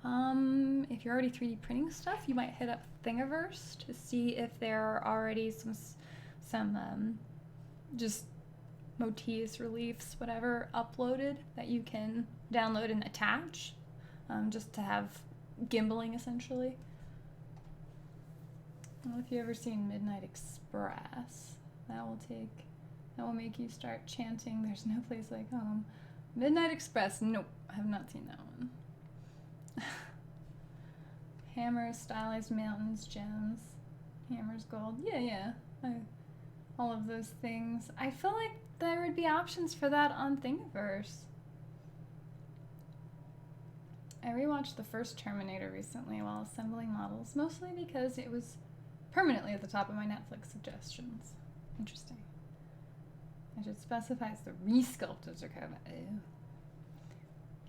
If you're already 3D printing stuff, you might hit up Thingiverse to see if there are already some just motifs, reliefs, whatever, uploaded that you can download and attach, just to have gimbaling, essentially. Well, if you've ever seen Midnight Express, that will make you start chanting, "There's no place like home." Midnight Express, nope, I have not seen that one. Hammers, stylized mountains, gems, hammers, gold. Yeah. All of those things. I feel like there would be options for that on Thingiverse. I rewatched the first Terminator recently while assembling models, mostly because it was permanently at the top of my Netflix suggestions. Interesting. I should specify it's the resculpted Zerkova. Ew.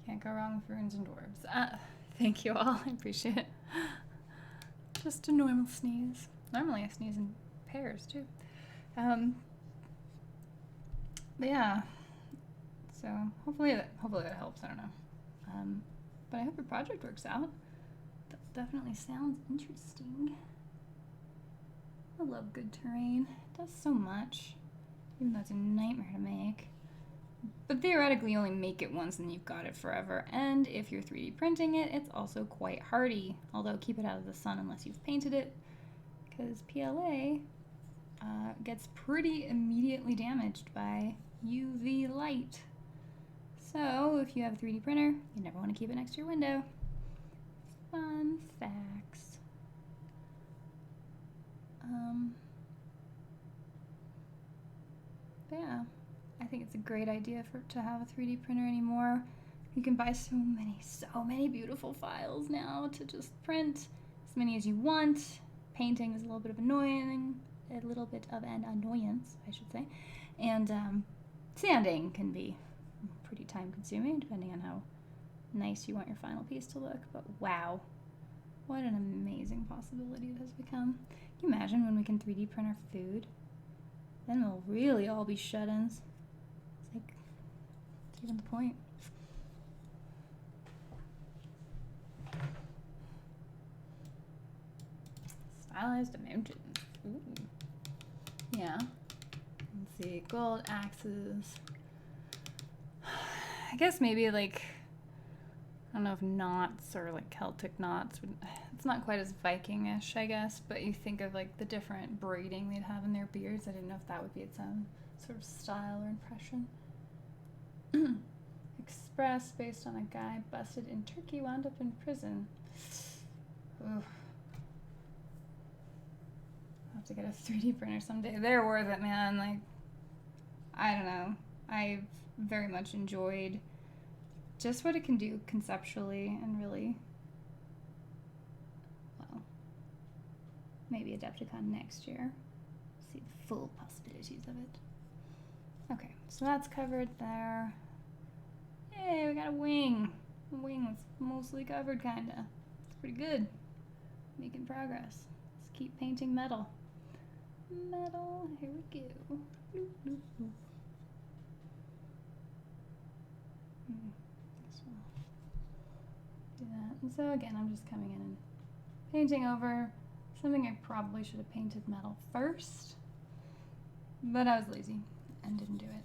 Can't go wrong with runes and dwarves. Thank you all. I appreciate it. Just a normal sneeze. Normally I sneeze in pairs too. But yeah. So hopefully that helps. I don't know. But I hope your project works out. That definitely sounds interesting. I love good terrain. It does so much, even though it's a nightmare to make. But theoretically, you only make it once and you've got it forever. And if you're 3D printing it, it's also quite hardy. Although keep it out of the sun unless you've painted it, because PLA gets pretty immediately damaged by UV light. So if you have a 3D printer, you never want to keep it next to your window. Fun facts. yeah, I think it's a great idea to have a 3D printer anymore. You can buy so many beautiful files now to just print as many as you want. Painting is a little bit of an annoyance, I should say. And sanding can be pretty time consuming depending on how nice you want your final piece to look. But wow, what an amazing possibility it has become. Can you imagine when we can 3D print our food? Then we'll really all be shut-ins. It's like, it's even the point. Stylized mountains. Ooh. Yeah. Let's see. Gold axes. I guess maybe like, I don't know if knots or like Celtic knots would, it's not quite as Viking-ish, I guess, but you think of like the different braiding they'd have in their beards. I didn't know if that would be its own sort of style or impression. Express based on a guy busted in Turkey, wound up in prison. Oof. I'll have to get a 3D printer someday. They're worth it, man. Like, I don't know. I've very much enjoyed just what it can do conceptually and really, well, maybe Adepticon next year. See the full possibilities of it. Okay, so that's covered there. Hey, we got a wing. The wing was mostly covered, kinda. It's pretty good. Making progress. Let's keep painting metal. Metal, here we go. Bloop, bloop, bloop. Do that. And so again, I'm just coming in and painting over something I probably should have painted metal first, but I was lazy and didn't do it.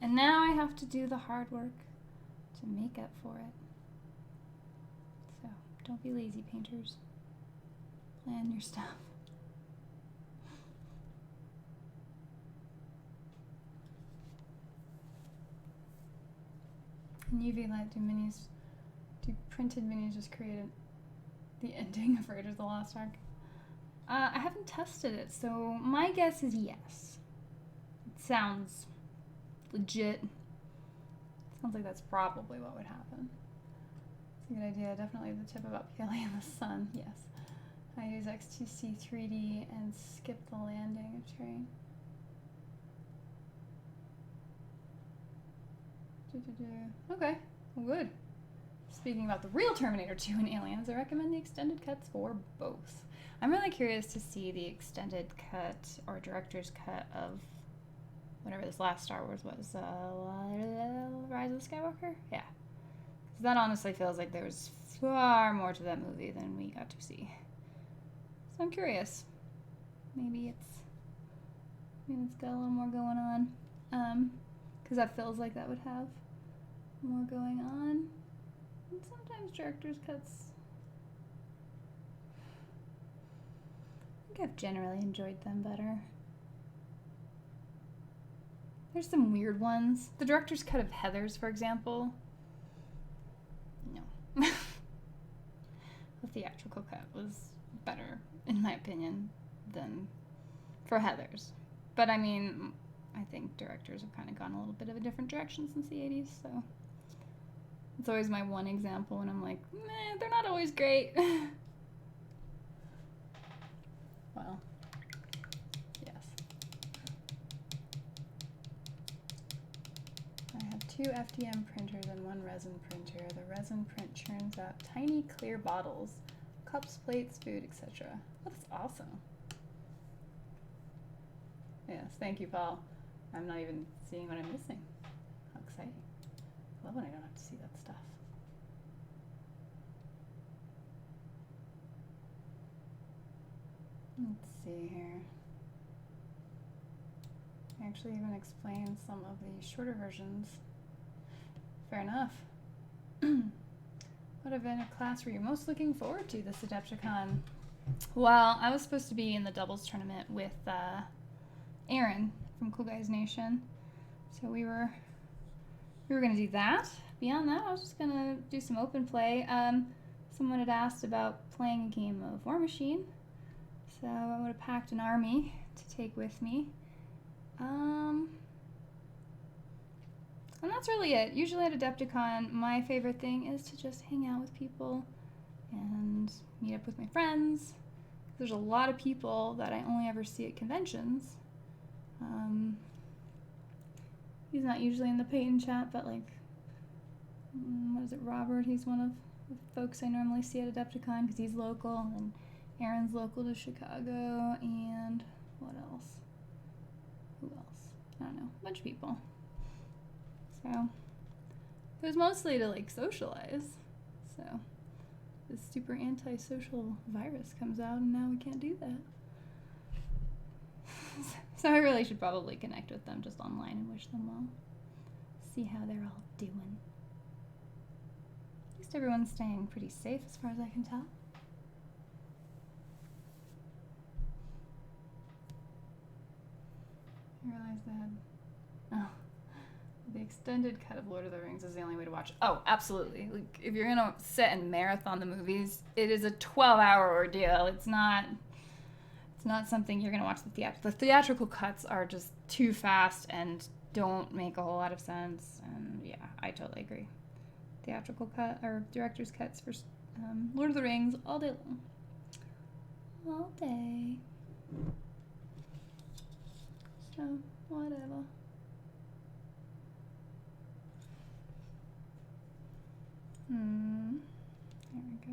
And now I have to do the hard work to make up for it. So don't be lazy, painters. Plan your stuff. And UV light do printed minis just create the ending of Raiders of the Lost Ark? I haven't tested it, so my guess is yes. It sounds legit. Sounds like that's probably what would happen. It's a good idea. Definitely the tip about PLA in the sun. Yes. I use XTC 3D and skip the landing of terrain. Okay, well, good. Speaking about the real Terminator 2 and Aliens, I recommend the extended cuts for both. I'm really curious to see the extended cut or director's cut of whatever this last Star Wars was, Rise of the Skywalker? Yeah. Because that honestly feels like there was far more to that movie than we got to see. So I'm curious. Maybe it's got a little more going on. Because that feels like that would have more going on. And sometimes director's cuts, I think I've generally enjoyed them better. There's some weird ones. The director's cut of Heathers, for example. No. The theatrical cut was better, in my opinion, than for Heathers. But I mean, I think directors have kind of gone a little bit of a different direction since the 80s, so it's always my one example when I'm like, meh, they're not always great. Well, yes. I have 2 FDM printers and 1 resin printer. The resin print churns out tiny clear bottles, cups, plates, food, etc. Oh, that's awesome. Yes, thank you, Paul. I'm not even seeing what I'm missing. How exciting. I love when I don't have to see that stuff. Let's see here. I actually even explained some of the shorter versions. Fair enough. What event or class were you most looking forward to this Adepticon? Well, I was supposed to be in the doubles tournament with Aaron from Cool Guys Nation. So we were gonna do that. Beyond that, I was just gonna do some open play. Someone had asked about playing a game of War Machine, so I would have packed an army to take with me. And that's really it. Usually at Adepticon, my favorite thing is to just hang out with people and meet up with my friends. There's a lot of people that I only ever see at conventions. He's not usually in the Peyton chat, but like, what is it, Robert? He's one of the folks I normally see at Adepticon because he's local, and Aaron's local to Chicago, and what else? Who else? I don't know. A bunch of people. So, it was mostly to like socialize. So, this super antisocial virus comes out, and now we can't do that. So I really should probably connect with them just online and wish them well. See how they're all doing. At least everyone's staying pretty safe as far as I can tell. I realized that. The extended cut of Lord of the Rings is the only way to watch it. Oh, absolutely. Like, if you're gonna sit and marathon the movies, it is a 12-hour ordeal. It's not something you're gonna watch the theatrical cuts are just too fast and don't make a whole lot of sense. And yeah, I totally agree. Theatrical cut or director's cuts for Lord of the Rings all day long. All day. So, whatever. There we go.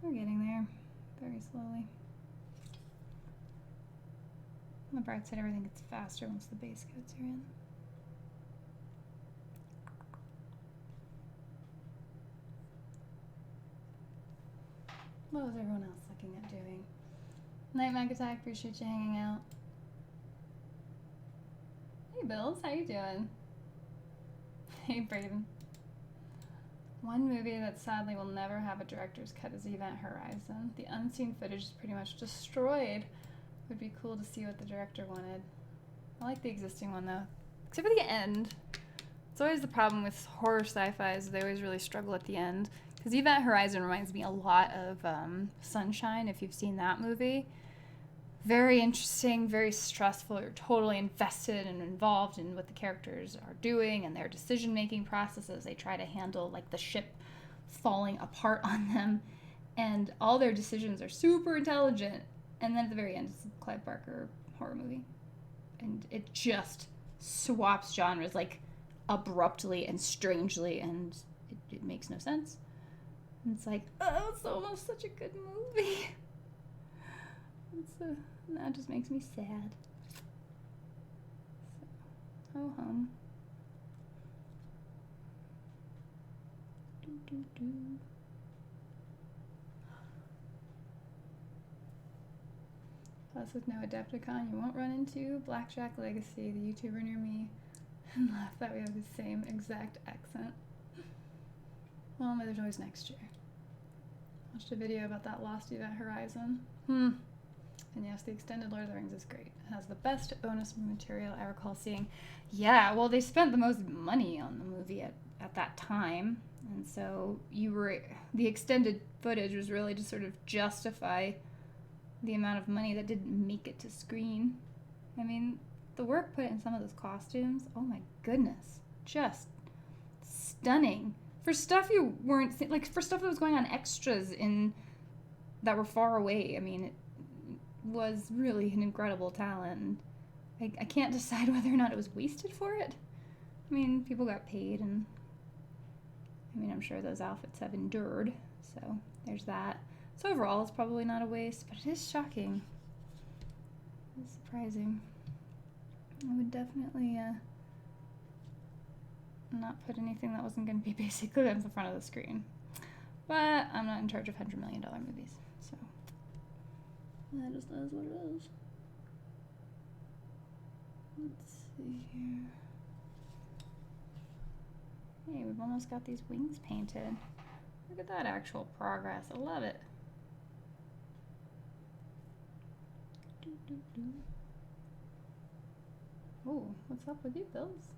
We're getting there, very slowly. On the bright side, everything gets faster once the base coats are in. What was everyone else looking at doing? Night Mag Attack, appreciate you hanging out. Hey Bills, how you doing? Hey Braden. One movie that sadly will never have a director's cut is Event Horizon. The unseen footage is pretty much destroyed. It would be cool to see what the director wanted. I like the existing one though, except for the end. It's always the problem with horror sci-fis, they always really struggle at the end. Because Event Horizon reminds me a lot of Sunshine, if you've seen that movie. Very interesting, very stressful. You're totally invested and involved in what the characters are doing and their decision-making processes. They try to handle like the ship falling apart on them, and all their decisions are super intelligent. And then at the very end, it's a Clive Barker horror movie, and it just swaps genres like abruptly and strangely, and it makes no sense. And it's like, oh, it's almost such a good movie. That just makes me sad. So, ho hum. Plus, with no Adepticon, you won't run into Blackjack Legacy, the YouTuber near me, and laugh that we have the same exact accent. Well, there's always next year. Watched a video about that Lost Event Horizon. And yes, the extended Lord of the Rings is great. It has the best bonus material I recall seeing. Yeah, well, they spent the most money on the movie at that time. And so the extended footage was really to sort of justify the amount of money that didn't make it to screen. I mean, the work put in some of those costumes, oh my goodness, just stunning. For stuff you weren't, like for stuff that was going on extras that were far away, I mean, it was really an incredible talent. I can't decide whether or not it was wasted for it. I mean, people got paid, and I mean, I'm sure those outfits have endured, so there's that. So overall, it's probably not a waste, but it is shocking. It's surprising. I would definitely not put anything that wasn't going to be basically on the front of the screen. But I'm not in charge of $100 million movies, so that just is what it is. Let's see here. Hey, we've almost got these wings painted. Look at that actual progress. I love it. Oh, what's up with you, Bills?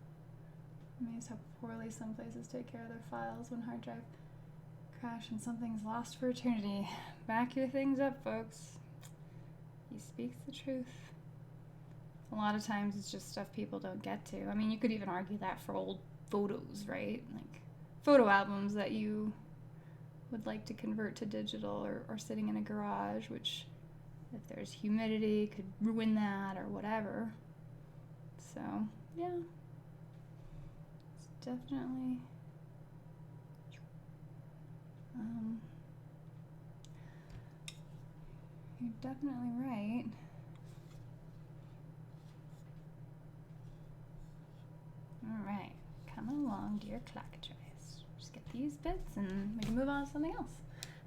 Amazed how poorly some places take care of their files when hard drive crash and something's lost for eternity. Back your things up, folks. He speaks the truth. A lot of times it's just stuff people don't get to. I mean, you could even argue that for old photos, right? Like photo albums that you would like to convert to digital or sitting in a garage, which if there's humidity could ruin that or whatever. So, yeah. It's definitely you're definitely right. Alright, coming along, dear clockatrice. Just get these bits and we can move on to something else.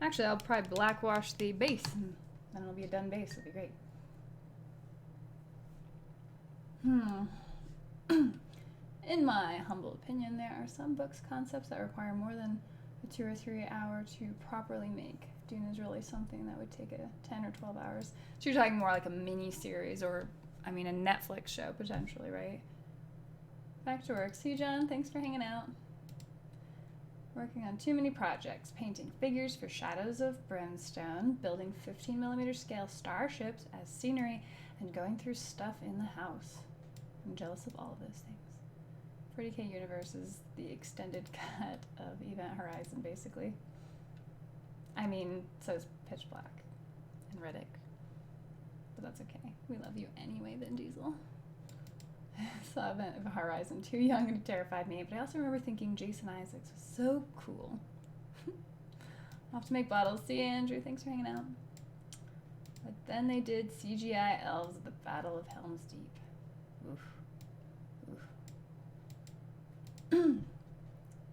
Actually, I'll probably blackwash the base and then it'll be a done base. It'll be great. In my humble opinion, there are some books concepts that require more than a 2 or 3 hour to properly make. Dune is really something that would take a 10 or 12 hours. So you're talking more like a mini series or, I mean, a Netflix show potentially, right? Back to work. See, John, thanks for hanging out. Working on too many projects. Painting figures for Shadows of Brimstone, building 15mm scale starships as scenery, and going through stuff in the house. I'm jealous of all of those things. 40K Universe is the extended cut of Event Horizon, basically. I mean, so is Pitch Black and Riddick. But that's okay. We love you anyway, Vin Diesel. Saw Event Horizon too young and it terrified me, but I also remember thinking Jason Isaacs was so cool. I'll have to make bottles. See you, Andrew. Thanks for hanging out. But then they did CGI elves at the Battle of Helm's Deep. Oof.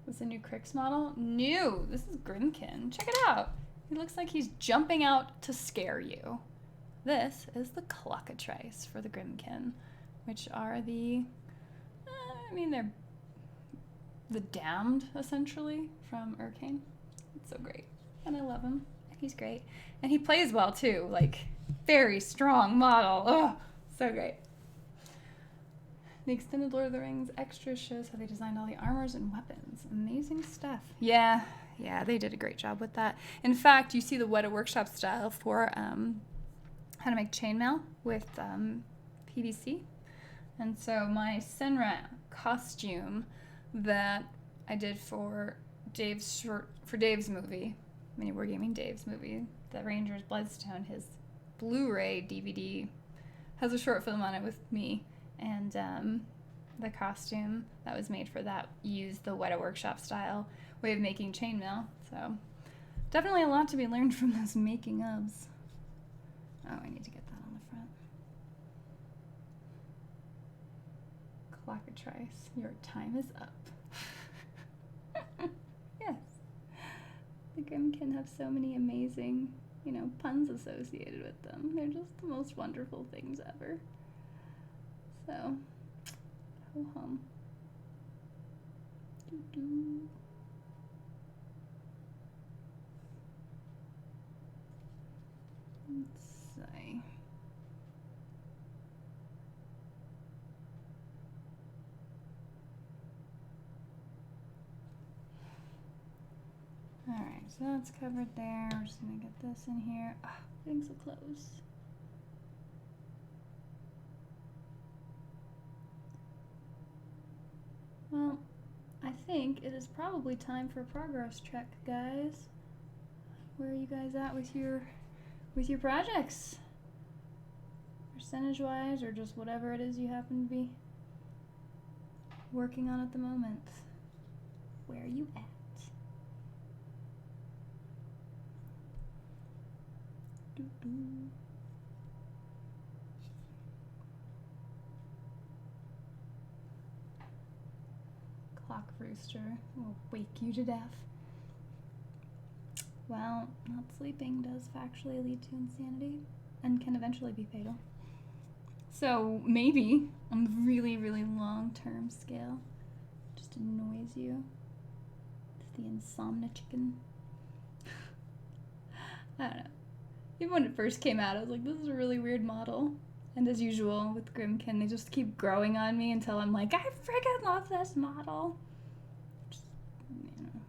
What's the new Crix model? New! This is Grimkin. Check it out. He looks like he's jumping out to scare you. This is the Clockatrice for the Grimkin, which are the, I mean, they're the damned, essentially, from Urkane. It's so great. And I love him. He's great. And he plays well, too. Like, very strong model. Oh, so great. The extended Lord of the Rings extra shows how they designed all the armors and weapons. Amazing stuff. Yeah, they did a great job with that. In fact, you see the Weta Workshop style for how to make chainmail with PVC. And so my Senra costume that I did for Dave's movie, Mini Wargaming Dave's movie, The Ranger's Bloodstone, his Blu-ray DVD has a short film on it with me. And the costume that was made for that used the Weta Workshop style way of making chainmail. So definitely a lot to be learned from those making ofs. Oh, I need to get that on the front. Clockatrice, your time is up. Yes. The Grimkin have so many amazing, puns associated with them. They're just the most wonderful things ever. So, ho hum. Doo-doo. Let's see. Alright, so that's covered there. We're just gonna get this in here. Ah, getting so close. Well, I think it is probably time for a progress check, guys. Where are you guys at with your projects? Percentage-wise, or just whatever it is you happen to be working on at the moment. Where are you at? Doo-doo. Clock rooster will wake you to death. Well, not sleeping does factually lead to insanity and can eventually be fatal. So maybe on the really, really long-term scale, just annoys you. It's the insomnia chicken. I don't know. Even when it first came out, I was like, this is a really weird model. And as usual with Grimkin, they just keep growing on me until I'm like, I freaking love this model. Just,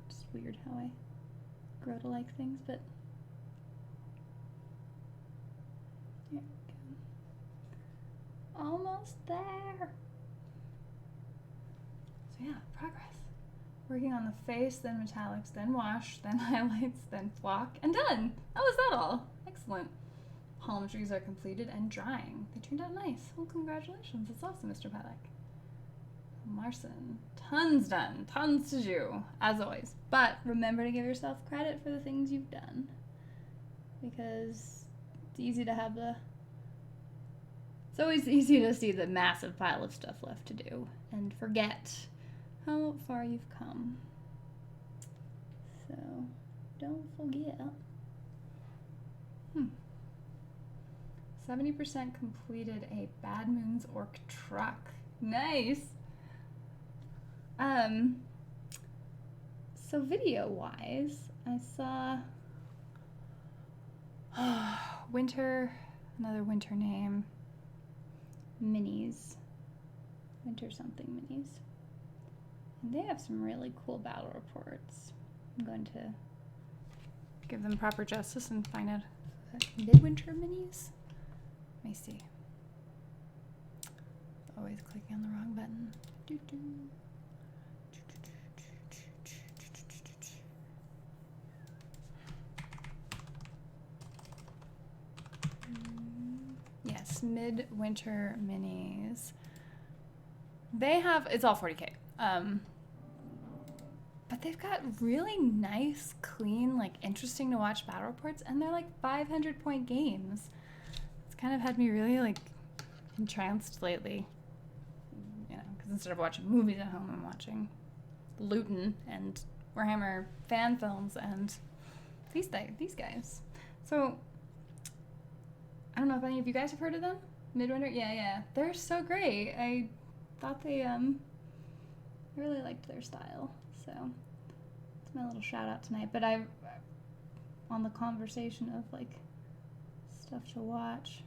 just weird how I grow to like things, but here we go. almost there. So yeah, progress. Working on the face, then metallics, then wash, then highlights, then flock, and done. How was that all? Excellent. Palm trees are completed and drying. They turned out nice. Well, congratulations. It's awesome, Mr. Paddock. Marcin, tons done. Tons to do, as always. But remember to give yourself credit for the things you've done. Because it's easy to have it's always easy to see the massive pile of stuff left to do and forget how far you've come. So, don't forget. 70% completed a Bad Moons Orc truck. Nice! So video-wise, I saw another winter name, minis, winter something minis. And they have some really cool battle reports. I'm going to give them proper justice and find out midwinter minis. Let me see. Always clicking on the wrong button. Yes, midwinter minis. They have, it's all 40K. But they've got really nice, clean, like interesting to watch battle reports, and they're like 500-point games. It's kind of had me really like entranced lately. You know, because instead of watching movies at home, I'm watching Luton and Warhammer fan films and these guys. So I don't know if any of you guys have heard of them. Midwinter, yeah, they're so great. I thought they I really liked their style. So it's my little shout out tonight. But I, on the conversation of like stuff to watch,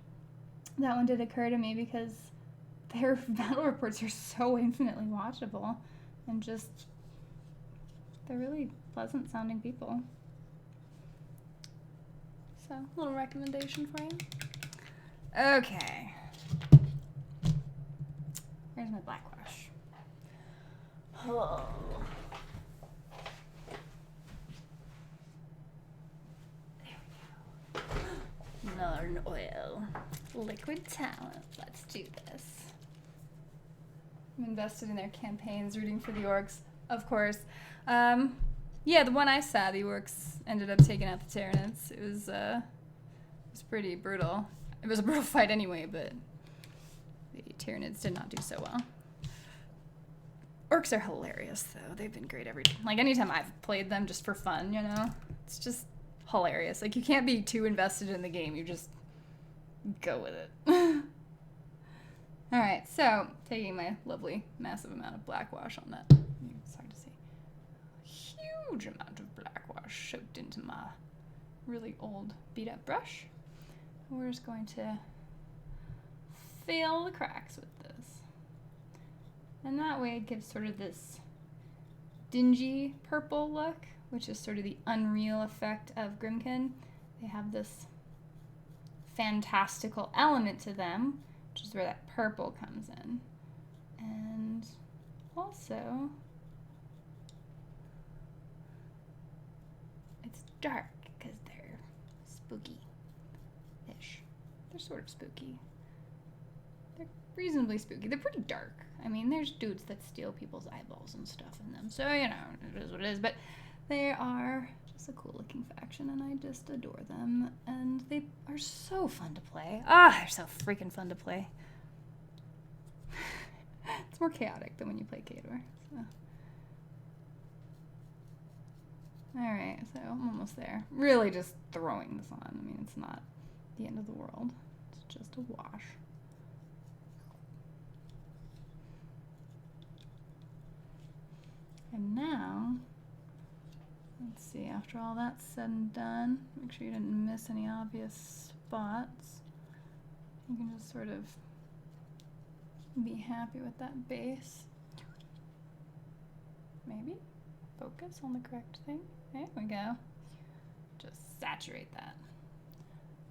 that one did occur to me because their battle reports are so infinitely watchable and just, they're really pleasant sounding people. So, a little recommendation for you. Okay. Here's my black wash. Oh. There we go. Northern oil. Liquid talent. Let's do this. I'm invested in their campaigns, rooting for the orcs, of course. Yeah, the one I saw, the orcs ended up taking out the Tyranids. It was pretty brutal. It was a brutal fight anyway, but the Tyranids did not do so well. Orcs are hilarious, though. They've been great every time. Like, anytime I've played them just for fun, you know? It's just hilarious. Like, you can't be too invested in the game. You just go with it. Alright, so, taking my lovely, massive amount of black wash on that. It's hard to see. Huge amount of black wash soaked into my really old, beat-up brush. We're just going to fill the cracks with this. And that way it gives sort of this dingy purple look, which is sort of the unreal effect of Grimkin. They have this fantastical element to them, which is where that purple comes in. And also, it's dark because they're spooky-ish. They're sort of spooky. They're reasonably spooky. They're pretty dark. I mean, there's dudes that steal people's eyeballs and stuff in them. So, you know, it is what it is. But they are just a cool-looking faction, and I just adore them. And they are so fun to play. Ah, they're so freaking fun to play. It's more chaotic than when you play Khador. So. Alright, so I'm almost there. Really just throwing this on. I mean, it's not the end of the world. It's just a wash. And now, let's see, after all that's said and done, make sure you didn't miss any obvious spots. You can just sort of be happy with that base. Maybe focus on the correct thing. There we go. Just saturate that.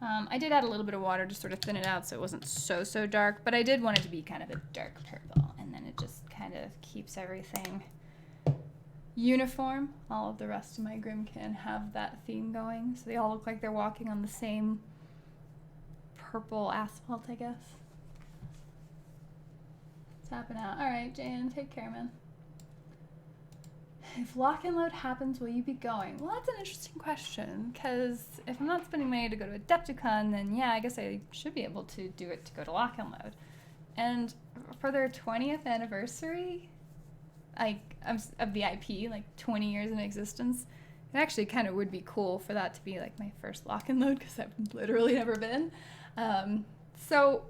I did add a little bit of water to sort of thin it out so it wasn't so dark, but I did want it to be kind of a dark purple, and then it just kind of keeps everything uniform. All of the rest of my Grimkin have that theme going, so they all look like they're walking on the same purple asphalt, I guess. Tapping out. All right, Jan, take care, man. If lock and load happens, will you be going? Well, that's an interesting question, because if I'm not spending money to go to Adepticon, then yeah, I guess I should be able to do it to go to lock and load. And for their 20th anniversary, of the IP, like 20 years in existence, it actually kind of would be cool for that to be like my first lock and load, because I've literally never been. So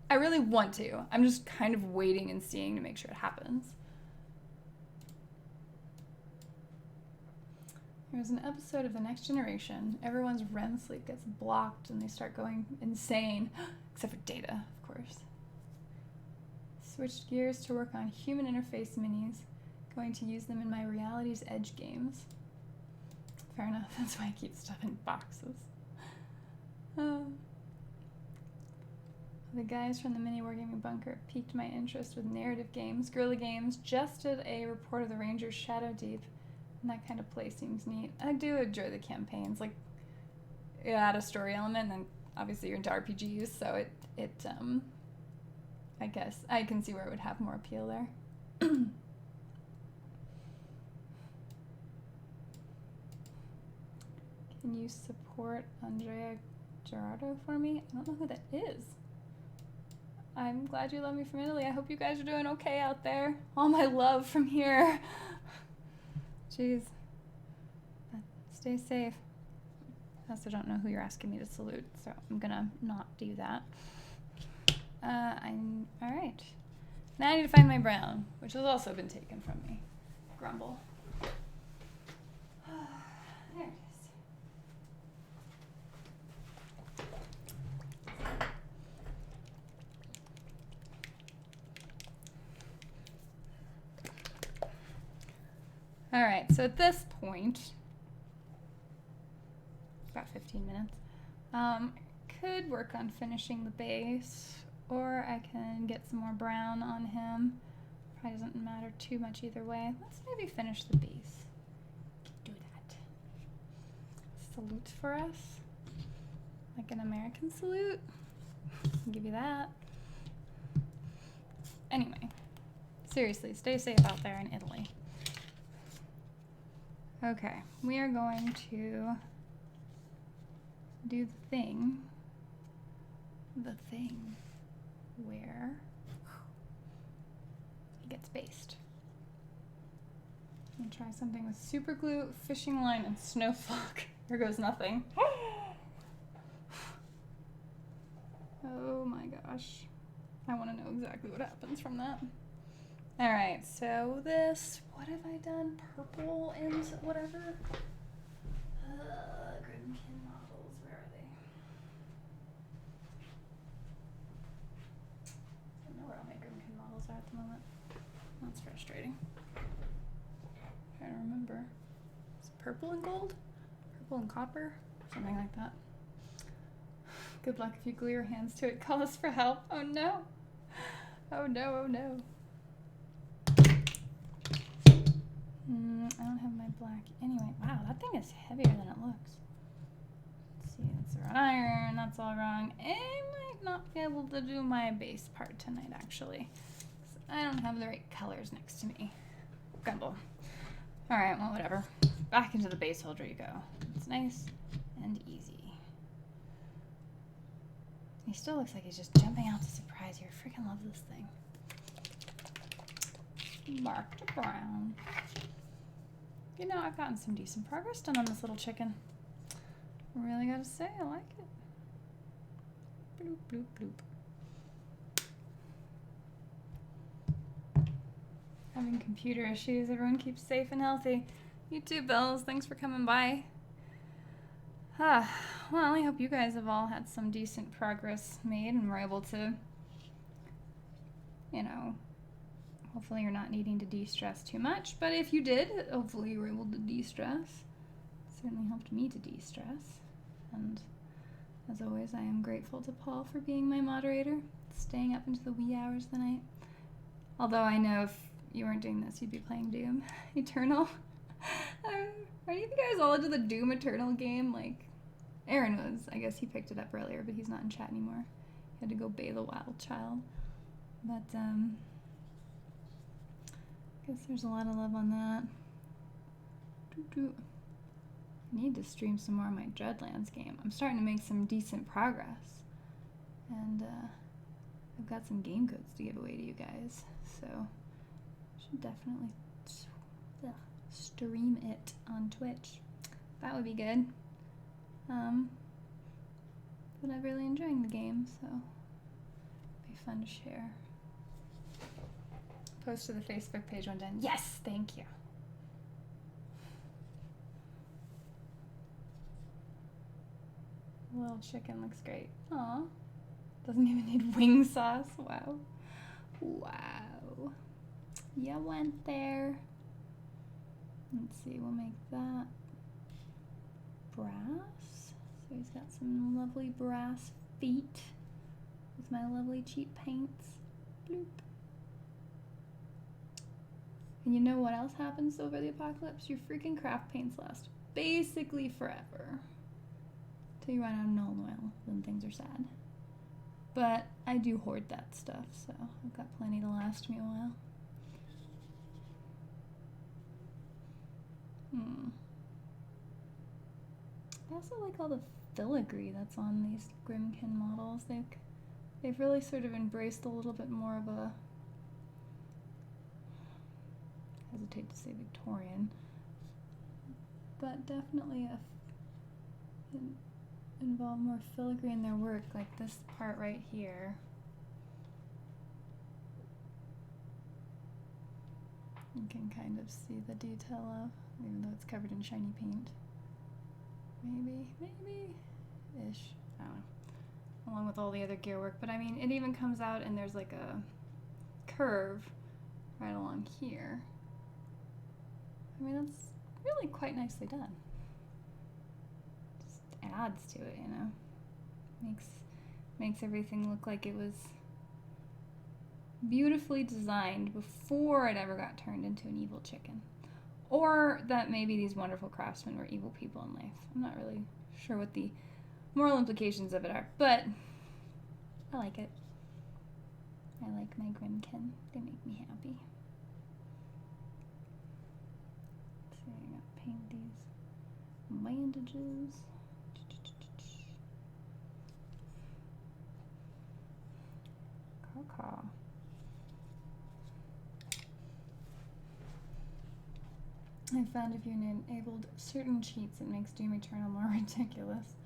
I really want to. I'm just kind of waiting and seeing to make sure it happens. There's an episode of The Next Generation. Everyone's REM sleep gets blocked and they start going insane, except for Data, of course. Switched gears to work on human interface minis. Going to use them in my Reality's Edge games. Fair enough, that's why I keep stuff in boxes. The guys from the Mini Wargaming Bunker piqued my interest with narrative games. Guerrilla Games just did a report of the Rangers Shadow Deep, and that kind of play seems neat. I do enjoy the campaigns. Like, it add a story element, and obviously you're into RPGs, so it I guess I can see where it would have more appeal there. Can you support Andrea Gerardo for me? I don't know who that is. I'm glad you love me from Italy. I hope you guys are doing okay out there. All my love from here. Jeez. Stay safe. I also don't know who you're asking me to salute, so I'm gonna not do that. All right. Now I need to find my brown, which has also been taken from me. Grumble. There it is. All right, so at this point, about 15 minutes, could work on finishing the base, or I can get some more brown on him. Probably doesn't matter too much either way. Let's maybe finish the base. Do that. Salute for us. Like an American salute. I'll give you that. Anyway, seriously, stay safe out there in Italy. Okay, we are going to do the thing where it gets based. I'm gonna try something with super glue, fishing line, and snowflock. Here goes nothing. Oh my gosh. I want to know exactly what happens from that. Alright, so this, what have I done? Purple and whatever? Grimkin models, where are they? I don't know where all my Grimkin models are at the moment. That's frustrating. Trying to remember. Is it purple and gold? Purple and copper? Something like that. Good luck if you glue your hands to it. Call us for help. Oh no. Oh no, oh no. I don't have my black anyway. Wow, that thing is heavier than it looks. Let's see, it's the wrought iron. That's all wrong. I might not be able to do my base part tonight, actually. I don't have the right colors next to me. Grumble. Alright, well, whatever. Back into the base holder you go. It's nice and easy. He still looks like he's just jumping out to surprise you. I freaking love this thing. Mark to brown. You know, I've gotten some decent progress done on this little chicken. Really gotta say, I like it. Bloop, bloop, bloop. Having computer issues. Everyone keeps safe and healthy. You too, Bells. Thanks for coming by. Well, I hope you guys have all had some decent progress made and were able to, you know, hopefully you're not needing to de-stress too much, but if you did, hopefully you were able to de-stress. It certainly helped me to de-stress, and As always, I am grateful to Paul for being my moderator, staying up into the wee hours of the night. Although I know if you weren't doing this, you'd be playing Doom Eternal. Are you guys all into the Doom Eternal game? Like, Aaron was. I guess he picked it up earlier, but he's not in chat anymore. He had to go bathe a wild child. But, I guess there's a lot of love on that. I need to stream some more of my Dreadlands game. I'm starting to make some decent progress. And, I've got some game codes to give away to you guys. So, I should definitely stream it on Twitch. That would be good. But I'm really enjoying the game, so it'd be fun to share. Post to the Facebook page when done. Yes, thank you. The little chicken looks great. Aw. Doesn't even need wing sauce. Wow. Wow. You went there. Let's see, we'll make that brass. So he's got some lovely brass feet with my lovely cheap paints. Bloop. And you know what else happens over the apocalypse? Your freaking craft paints last basically forever. Till you run out of Null Oil, then things are sad. But I do hoard that stuff, so I've got plenty to last me a while. I also like all the filigree that's on these Grimkin models. They've really sort of embraced a little bit more of a, I hesitate to say Victorian, but definitely involve more filigree in their work, like this part right here. You can kind of see the detail of, even though it's covered in shiny paint. Maybe-ish, I don't know, along with all the other gear work, but I mean, it even comes out and there's like a curve right along here. I mean, that's really quite nicely done. Just adds to it, you know? Makes everything look like it was beautifully designed before it ever got turned into an evil chicken. Or that maybe these wonderful craftsmen were evil people in life. I'm not really sure what the moral implications of it are, but I like it. I like my Grimkin. They make me happy. Let's see, I gotta paint these bandages. Caw. I found if you enabled certain cheats, it makes Doom Eternal more ridiculous.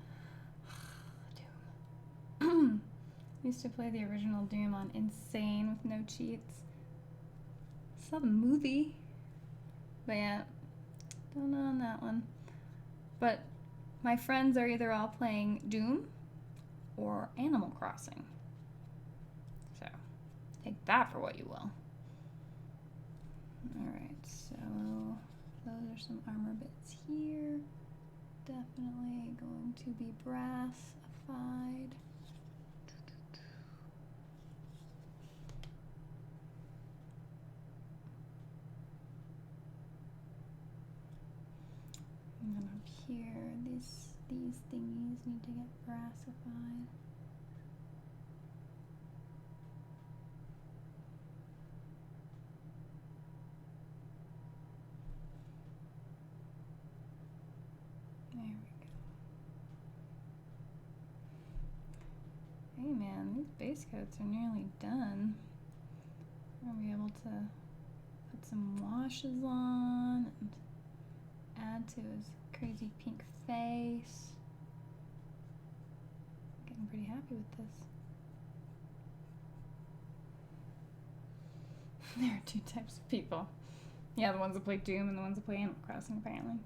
Doom. Used to play the original Doom on Insane with no cheats. Saw the movie, but yeah, don't know on that one. But my friends are either all playing Doom or Animal Crossing. So, take that for what you will. Alright, so those are some armor bits here. Definitely going to be brassified. And then up here, these thingies need to get brassified. There we go. Hey man, these base coats are nearly done. Are we able to put some washes on and add to his crazy pink face? I'm getting pretty happy with this. There are two types of people. Yeah, the ones that play Doom and the ones that play Animal Crossing, apparently.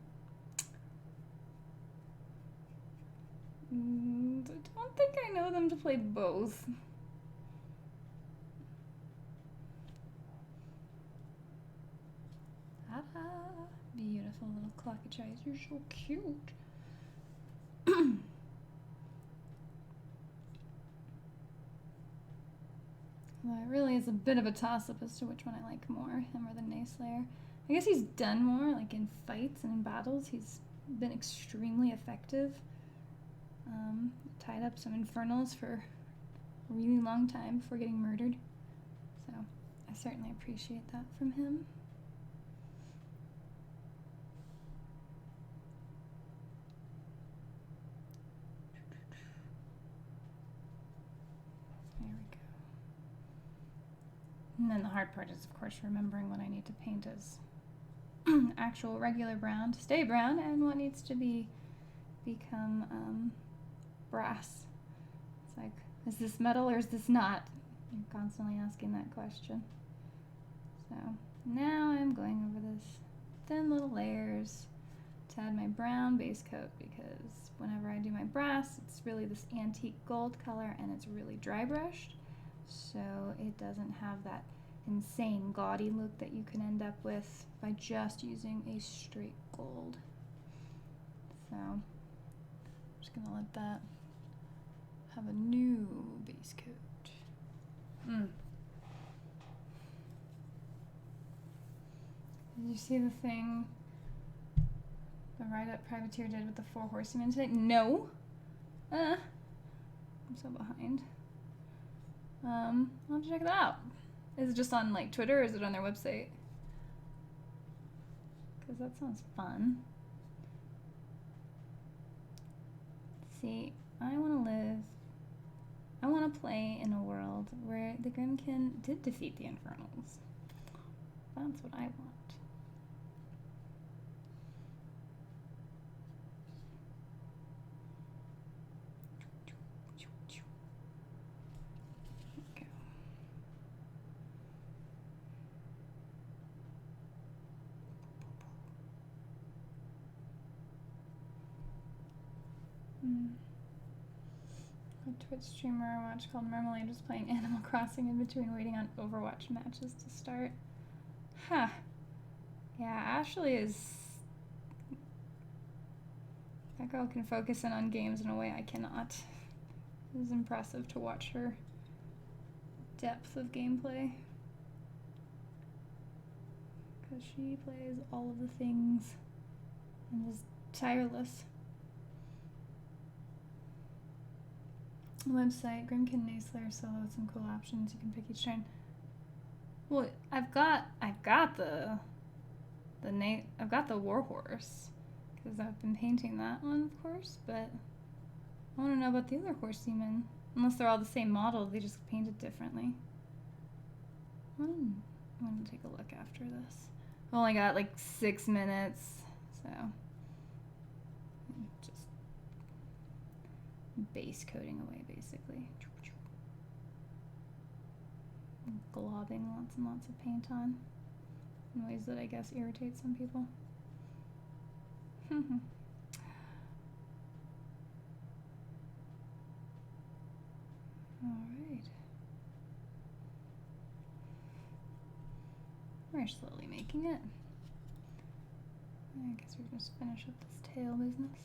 I don't think I know them to play both. Ta-da! Beautiful little clocky eyes. You're so cute. Although it really is a bit of a toss-up as to which one I like more, him or the Nayslayer. I guess he's done more, like in fights and in battles. He's been extremely effective. Tied up some infernals for a really long time before getting murdered. So I certainly appreciate that from him. There we go. And then the hard part is, of course, remembering what I need to paint as actual regular brown to stay brown, and what needs to become brass. It's like, is this metal or is this not? You're constantly asking that question. So now I'm going over this thin little layers to add my brown base coat, because whenever I do my brass, it's really this antique gold color and it's really dry brushed, so it doesn't have that insane gaudy look that you can end up with by just using a straight gold. So I'm just gonna let that have a new base coat. Did you see the thing the write-up privateer did with the 4 horsemen today? No. I'm so behind. I'll have to check it out. Is it just on like Twitter, or is it on their website? Because that sounds fun. See, I want to play in a world where the Grimkin did defeat the Infernals. That's what I want. A Twitch streamer I watch called Marmalade was playing Animal Crossing in between waiting on Overwatch matches to start. Huh. Yeah, Ashley is... That girl can focus in on games in a way I cannot. It is impressive to watch her depth of gameplay. Because she plays all of the things and is tireless. Website, Grimkin Nayslayer solo with some cool options. You can pick each turn. Well, I've got the Warhorse, because I've been painting that one, of course, but I want to know about the other horsemen. Unless they're all the same model, they just painted differently. I'm gonna take a look after this. I've only got like 6 minutes, so just base coating away, basically. Globbing lots and lots of paint on in ways that I guess irritate some people. Alright. We're slowly making it. I guess we're just finish up this tail business.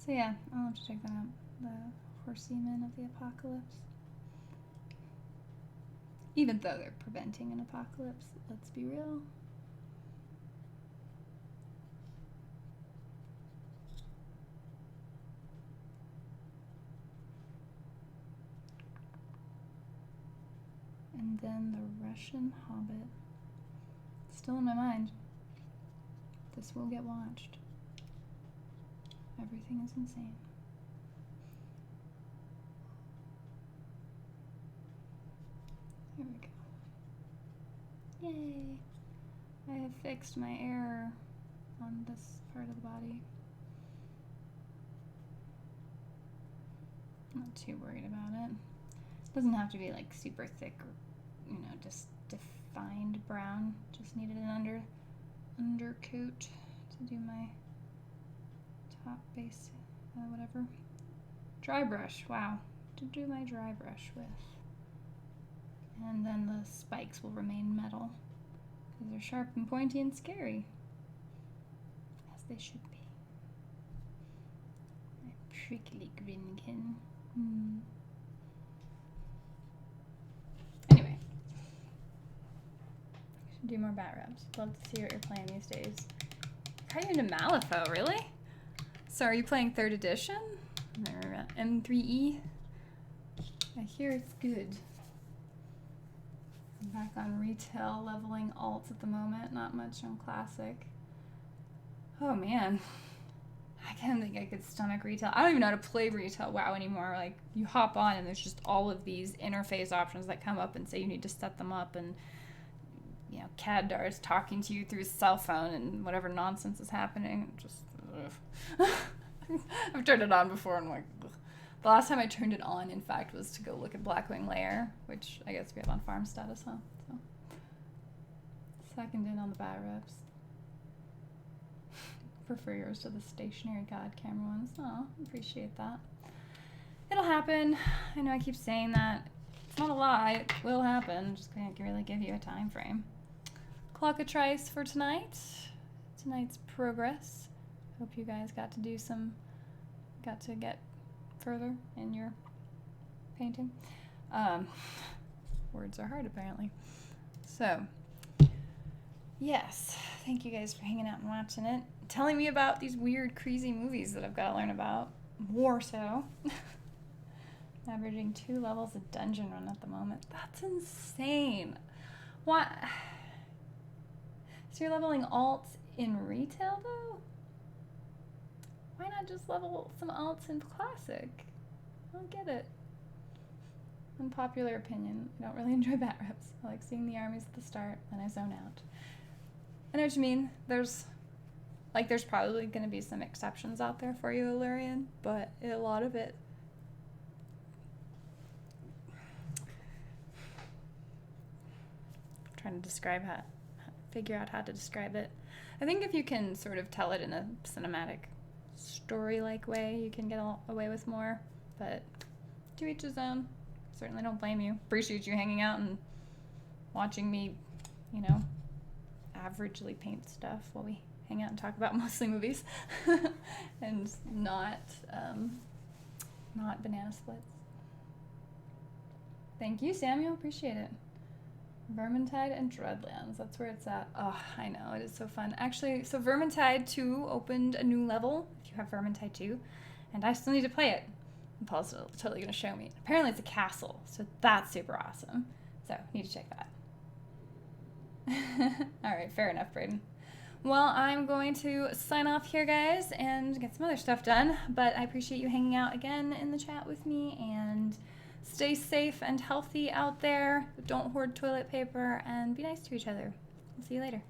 So yeah, I'll have to check that out. The Horsemen of the Apocalypse. Even though they're preventing an apocalypse, let's be real. And then the Russian Hobbit. Still in my mind. This will get watched. Everything is insane. There we go. Yay! I have fixed my error on this part of the body. Not too worried about it. Doesn't have to be like super thick or, you know, just defined brown. Just needed an undercoat to do my top base, whatever. Dry brush, wow. To do my dry brush with. And then the spikes will remain metal, because they're sharp and pointy and scary. As they should be. My prickly Grimkin. Should do more bat reps. Love to see what you're playing these days. Got you into Malifaux, really? So are you playing 3rd edition? M3E? I hear it's good. I'm back on retail, leveling alts at the moment. Not much on classic. Oh man. I can't think I could stomach retail. I don't even know how to play retail WoW anymore. Like, you hop on and there's just all of these interface options that come up and say you need to set them up, and you know, Kaddar is talking to you through his cell phone and whatever nonsense is happening. Just, ugh. I've turned it on before and I'm like, ugh. The last time I turned it on, in fact, was to go look at Blackwing Lair, which I guess we have on farm status, huh? So, second in on the bat reps. Prefer yours to the stationary god camera ones. Oh, appreciate that. It'll happen. I know I keep saying that. It's not a lie. It will happen. Just can't really give you a time frame. Clockatrice for tonight. Tonight's progress. Hope you guys got to get further in your painting. Words are hard, apparently. So, yes. Thank you guys for hanging out and watching it. Telling me about these weird, crazy movies that I've got to learn about. More so. Averaging 2 levels a dungeon run at the moment. That's insane. What? So you're leveling alts in retail, though? Why not just level some alts in classic? I don't get it. Unpopular opinion. I don't really enjoy bat reps. I like seeing the armies at the start, then I zone out. I know what you mean. There's probably going to be some exceptions out there for you, Illyrian, but a lot of it... I'm trying to describe figure out how to describe it. I think if you can sort of tell it in a cinematic, story-like way, you can get away with more, but to each his own. Certainly don't blame you. Appreciate you hanging out and watching me, you know, averagely paint stuff while we hang out and talk about mostly movies and not banana splits. Thank you, Samuel. Appreciate it. Vermintide and Dreadlands. That's where it's at. Oh, I know. It is so fun. Actually, so Vermintide 2 opened a new level, if you have Vermintide 2, and I still need to play it. And Paul's totally going to show me. Apparently it's a castle, so that's super awesome. So, need to check that. Alright, fair enough, Brayden. Well, I'm going to sign off here, guys, and get some other stuff done, but I appreciate you hanging out again in the chat with me, and stay safe and healthy out there. Don't hoard toilet paper, and be nice to each other. I'll see you later.